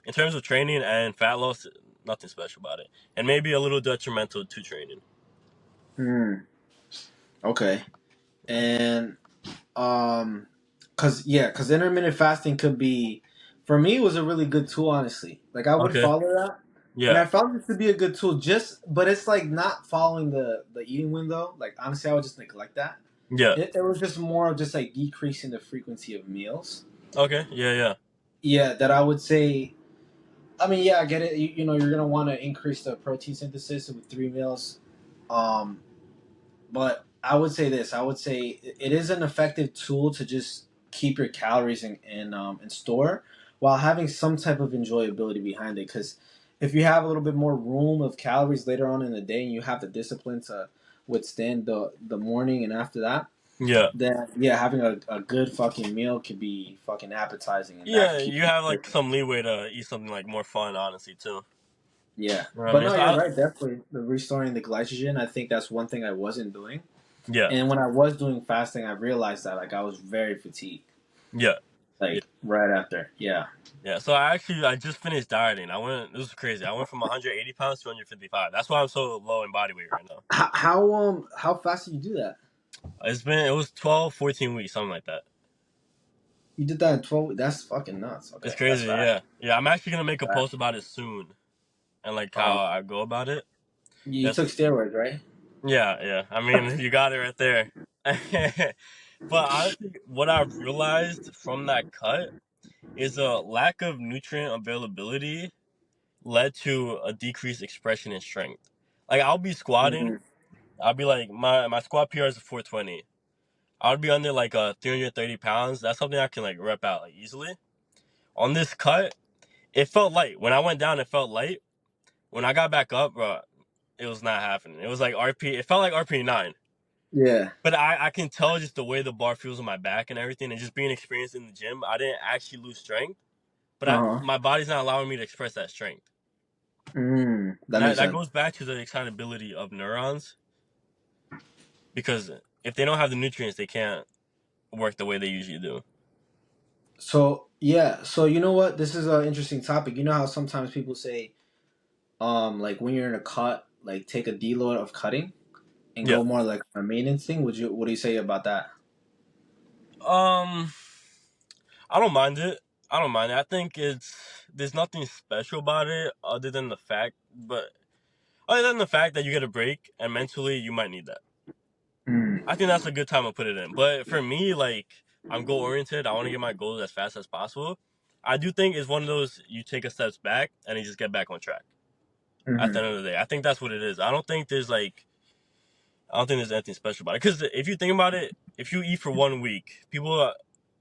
Speaker 2: in terms of training and fat loss, nothing special about it, and maybe a little detrimental to training.
Speaker 1: Mm, okay.
Speaker 2: Yeah.
Speaker 1: And cause intermittent fasting could be, for me, it was a really good tool. Honestly, like I would
Speaker 2: Okay.
Speaker 1: follow that, and
Speaker 2: Yeah.
Speaker 1: I found it to be a good tool. But it's like not following the eating window. Like honestly, I would just neglect that.
Speaker 2: Yeah.
Speaker 1: It was just more of just like decreasing the frequency of meals.
Speaker 2: Okay. Yeah. Yeah.
Speaker 1: Yeah, that I would say. I mean, yeah, I get it. You're gonna want to increase the protein synthesis with 3 meals. Um, But I would say this. I would say it is an effective tool to just keep your calories in store while having some type of enjoyability behind it. Because if you have a little bit more room of calories later on in the day and you have the discipline to withstand the morning and after that,
Speaker 2: Yeah.
Speaker 1: then yeah, having a good fucking meal could be fucking appetizing and that
Speaker 2: Yeah.
Speaker 1: could keep
Speaker 2: You
Speaker 1: you
Speaker 2: have like
Speaker 1: driven.
Speaker 2: some leeway to eat something like more fun, honestly, too. You
Speaker 1: Yeah,
Speaker 2: know what I
Speaker 1: but
Speaker 2: mean?
Speaker 1: no,
Speaker 2: So
Speaker 1: you're right. Definitely, the restoring the glycogen. I think that's one thing I wasn't doing.
Speaker 2: yeah.
Speaker 1: And when I was doing fasting, I realized that like I was very fatigued,
Speaker 2: Yeah. Yeah.
Speaker 1: like right after. Yeah.
Speaker 2: Yeah, so I just finished dieting. I went. This is crazy. I went from 180 pounds to 155. That's why I'm so low in body weight right now.
Speaker 1: How fast did you do that?
Speaker 2: It was 12, 14 weeks, something like that.
Speaker 1: You did that in 12. That's fucking nuts.
Speaker 2: It's
Speaker 1: Okay, that's
Speaker 2: crazy.
Speaker 1: fast.
Speaker 2: Yeah, yeah. I'm actually gonna make a
Speaker 1: Fast.
Speaker 2: post about it soon and like
Speaker 1: Uh,
Speaker 2: how I go about it.
Speaker 1: you
Speaker 2: Yes.
Speaker 1: took steroids, right?
Speaker 2: Yeah, yeah. I mean, you got it right there. But honestly, what I've realized from that cut is a lack of nutrient availability led to a decreased expression in strength. Like I'll be squatting,
Speaker 1: Mm-hmm.
Speaker 2: I'll be like my squat PR is a 420. I would be under like 330 pounds. That's something I can like rep out like easily. On this cut, it felt light. When I went down, it felt light. When I got back up, bro, it was not happening. It was like RP. It felt like RP9.
Speaker 1: Yeah.
Speaker 2: But I can tell just the way the bar feels on my back and everything, and just being experienced in the gym, I didn't actually lose strength, but
Speaker 1: Uh huh.
Speaker 2: my body's not allowing me to express that strength.
Speaker 1: That
Speaker 2: And
Speaker 1: makes
Speaker 2: that
Speaker 1: sense.
Speaker 2: goes back to the excitability of neurons because if they don't have the nutrients, they can't work the way they usually do.
Speaker 1: So yeah. So you know what? This is an interesting topic. You know how sometimes people say, like when you're in a cut, like take a deload of cutting and
Speaker 2: Yeah.
Speaker 1: go more like a maintenance thing. What do you say about that?
Speaker 2: Um, I don't mind it. I don't mind it. I think there's nothing special about it other than the fact that you get a break and mentally you might need that.
Speaker 1: Mm.
Speaker 2: I think that's a good time to put it in. But for me, like I'm goal oriented. I want to get my goals as fast as possible. I do think it's one of those you take a steps back and you just get back on track at the
Speaker 1: Mm-hmm.
Speaker 2: end of the day. I think that's what it is. I don't think there's anything special about it. Because if you think about it, if you eat for 1 week, people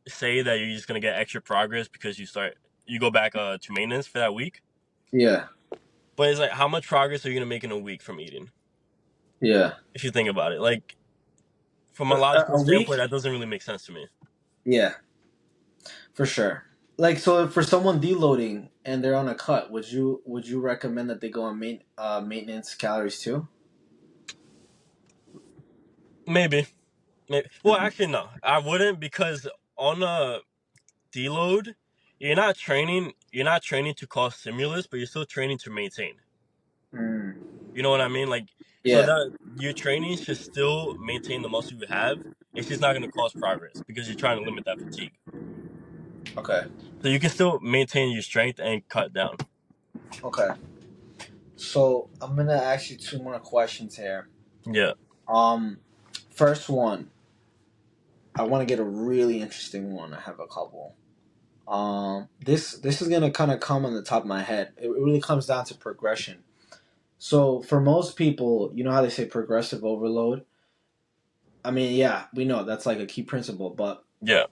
Speaker 2: say that you're just gonna get extra progress because you go back to maintenance for that week.
Speaker 1: Yeah.
Speaker 2: But it's like, how much progress are you gonna make in a week from eating?
Speaker 1: Yeah.
Speaker 2: If you think about it, like from a
Speaker 1: A
Speaker 2: logical standpoint,
Speaker 1: week?
Speaker 2: that doesn't really make sense to me.
Speaker 1: Yeah, for sure. Like, so for someone deloading and they're on a cut, would you recommend that they go on maintenance calories too?
Speaker 2: Maybe, maybe. Well,
Speaker 1: Mm-hmm.
Speaker 2: actually, no, I wouldn't because on a deload, You're not training to cause stimulus, but you're still training to maintain.
Speaker 1: Mm.
Speaker 2: You know what I mean? Like, so
Speaker 1: Yeah.
Speaker 2: that your training should still maintain the muscle you have. It's just not going to cause progress because you're trying to limit that fatigue.
Speaker 1: Okay.
Speaker 2: So you can still maintain your strength and cut down.
Speaker 1: Okay. So I'm gonna ask you two more questions here.
Speaker 2: Yeah,
Speaker 1: Um, First one, I want to get a really interesting one. I have a couple. This is gonna kind of come on the top of my head. It really comes down to progression. So for most people, you know how they say progressive overload. I mean, yeah, we know that's like a key principle, but
Speaker 2: yeah,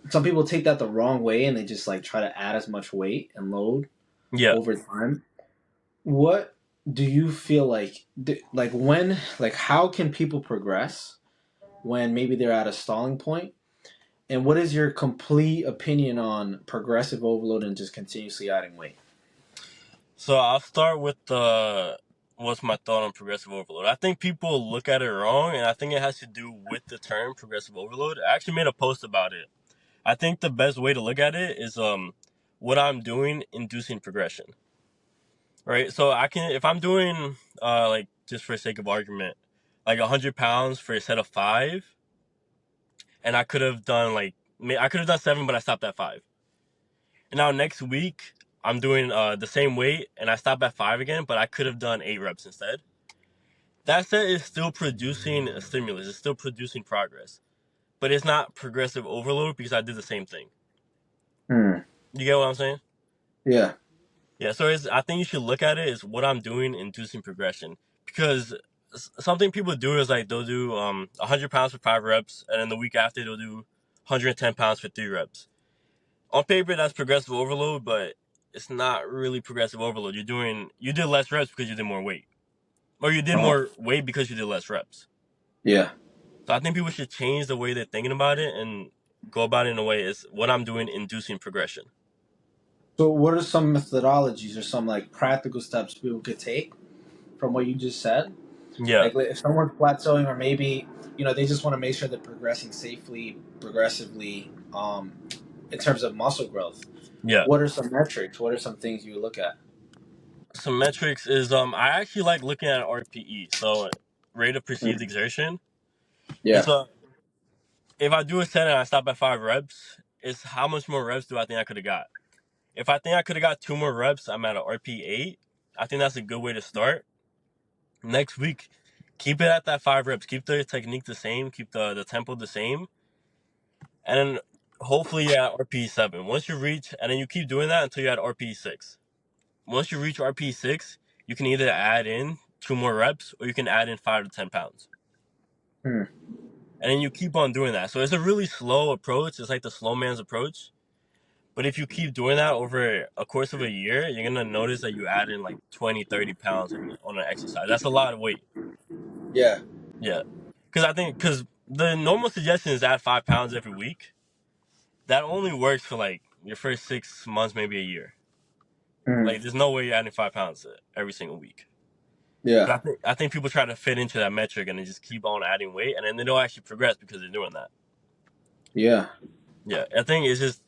Speaker 1: some people take that the wrong way and they just like try to add as much weight and load
Speaker 2: yeah.
Speaker 1: over time. What do you feel like? Like when, like how can people progress when maybe they're at a stalling point? And what is your complete opinion on progressive overload and just continuously adding weight?
Speaker 2: So I'll start with what's my thought on progressive overload. I think people look at it wrong, and I think it has to do with the term progressive overload. I actually made a post about it. I think the best way to look at it is what I'm doing inducing progression. Right? So I can if I'm doing like just for sake of argument, like 100 pounds for a set of 5, and I could have done 7, but I stopped at 5. And now next week I'm doing the same weight and I stop at 5 again, but I could have done 8 reps instead. That set is still producing a stimulus. It's still producing progress, but it's not progressive overload because I did the same thing.
Speaker 1: Hmm.
Speaker 2: You get what I'm saying?
Speaker 1: Yeah.
Speaker 2: Yeah, so I think you should look at it as what I'm doing inducing progression. Because something people do is like they'll do 100 pounds for 5 reps, and then the week after they'll do 110 pounds for 3 reps. On paper, that's progressive overload, but it's not really progressive overload. You did less reps because you did more weight, or you did
Speaker 1: Uh-huh.
Speaker 2: more weight because you did less reps.
Speaker 1: Yeah.
Speaker 2: So I think people should change the way they're thinking about it and go about it in a way is what I'm doing inducing progression.
Speaker 1: So, what are some methodologies or some like practical steps people could take from what you just said?
Speaker 2: Yeah,
Speaker 1: Like, if someone's plateauing, or maybe they just want to make sure they're progressing safely, progressively, in terms of muscle growth.
Speaker 2: yeah.
Speaker 1: What are some metrics? What are some things you look at?
Speaker 2: Some metrics is I actually like looking at RPE, so rate of perceived
Speaker 1: Mm.
Speaker 2: exertion. It's
Speaker 1: Yeah.
Speaker 2: if I do a set and I stop at 5 reps, it's how much more reps do I think I could have got? If I think I could have got 2 more reps, I'm at an RP8. I think that's a good way to start. Next week, keep it at that 5 reps. Keep the technique the same. Keep the tempo the same, and then hopefully you're at RP7. Once you reach, and then you keep doing that until you're at RP6. Once you reach RP6, you can either add in 2 more reps or you can add in 5 to 10 pounds.
Speaker 1: Mm.
Speaker 2: And then you keep on doing that. So it's a really slow approach. It's like the slow man's approach. But if you keep doing that over a course of a year, you're going to notice that you add in like 20, 30 pounds on an exercise. That's a lot of weight.
Speaker 1: Yeah.
Speaker 2: Yeah. Because the normal suggestion is add 5 pounds every week. That only works for like your first 6 months, maybe a year.
Speaker 1: Mm.
Speaker 2: Like there's no way you're adding 5 pounds every single week.
Speaker 1: Yeah.
Speaker 2: But I think people try to fit into that metric and they just keep on adding weight and then they don't actually progress because they're doing that.
Speaker 1: Yeah.
Speaker 2: Yeah, I think it's just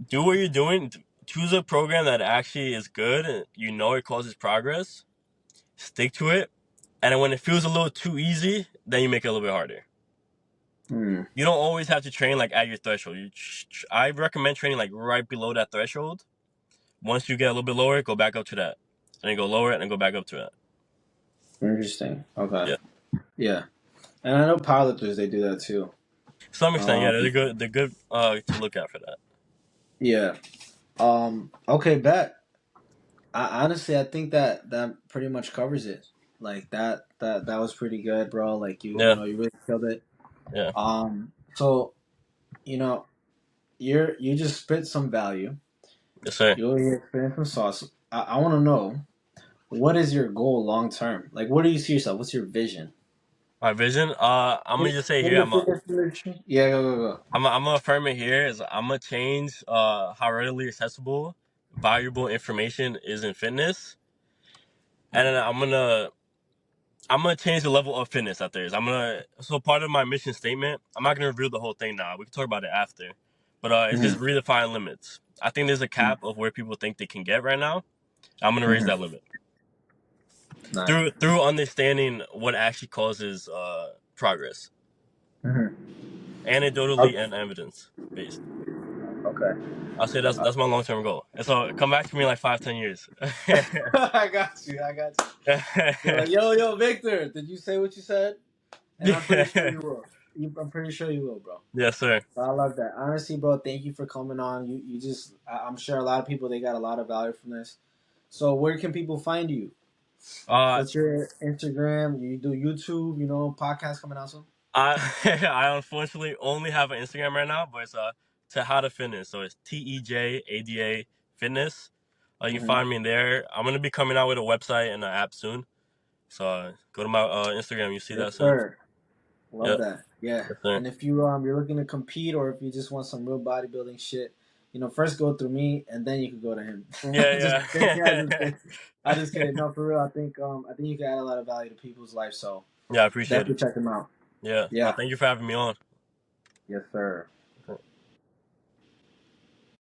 Speaker 2: do what you're doing. Choose a program that actually is good and you know it causes progress. Stick to it, and then when it feels a little too easy, then you make it a little bit harder.
Speaker 1: Mm.
Speaker 2: You don't always have to train like at your threshold. I recommend training like right below that threshold. Once you get a little bit lower, go back up to that, and then go lower and then go back up to that.
Speaker 1: Interesting. Okay.
Speaker 2: Yeah.
Speaker 1: Yeah. And I know powerlifters they do that too.
Speaker 2: To some extent, yeah,
Speaker 1: Um,
Speaker 2: they're good. They're good to look at for that.
Speaker 1: yeah. Okay, bet. Honestly, I think that pretty much covers it. Like that was pretty good, bro. Like
Speaker 2: Yeah,
Speaker 1: you really killed it.
Speaker 2: yeah,
Speaker 1: So you know, you just spit some value.
Speaker 2: yes, sir.
Speaker 1: You really experience some sauce. I want to know, what is your goal long term? Like, where do you see yourself? What's your vision?
Speaker 2: My vision. I'm gonna just say
Speaker 1: In
Speaker 2: here.
Speaker 1: the fitness industry? Yeah, go.
Speaker 2: I'm gonna affirm it here. Is I'm gonna change how readily accessible, valuable information is in fitness, and then I'm gonna change the level of fitness that there is. So part of my mission statement. I'm not gonna reveal the whole thing now. We can talk about it after, but it's just
Speaker 1: Mm-hmm.
Speaker 2: redefine limits. I think there's a cap of where people think they can get right now. I'm gonna raise
Speaker 1: Mm-hmm.
Speaker 2: that limit
Speaker 1: Nice.
Speaker 2: through understanding what actually causes progress,
Speaker 1: Mm-hmm.
Speaker 2: anecdotally and evidence based.
Speaker 1: Okay.
Speaker 2: I'll say that's my long term goal. And so come back to me in like 5, 10 years.
Speaker 1: I got you. I got you. You're like, yo, Victor, did you say what you said? And I'm pretty sure you will. I'm pretty sure you will, bro.
Speaker 2: Yes, sir.
Speaker 1: I love that. Honestly, bro, thank you for coming on. I'm sure a lot of people, they got a lot of value from this. So where can people find you?
Speaker 2: Uh,
Speaker 1: What's your Instagram? You do YouTube, podcast coming out soon?
Speaker 2: I I unfortunately only have an Instagram right now, but it's Tejada Fitness. So it's TEJADA Fitness. You can
Speaker 1: Mm-hmm.
Speaker 2: find me there. I'm gonna be coming out with a website and an app soon. So go to my Instagram. You see
Speaker 1: Yes,
Speaker 2: that soon.
Speaker 1: sir. Love
Speaker 2: Yep.
Speaker 1: that. Yeah.
Speaker 2: Yes, sir.
Speaker 1: And if you're looking to compete, or if you just want some real bodybuilding shit, first go through me and then you can go to him. Just
Speaker 2: Yeah,
Speaker 1: kidding. I just
Speaker 2: yeah.
Speaker 1: kidding. I just kidding. No, for real. I think you can add a lot of value to people's life. So
Speaker 2: Yeah, I appreciate
Speaker 1: definitely
Speaker 2: it.
Speaker 1: check them out.
Speaker 2: Yeah.
Speaker 1: Yeah.
Speaker 2: Thank you for having me on.
Speaker 1: Yes, sir.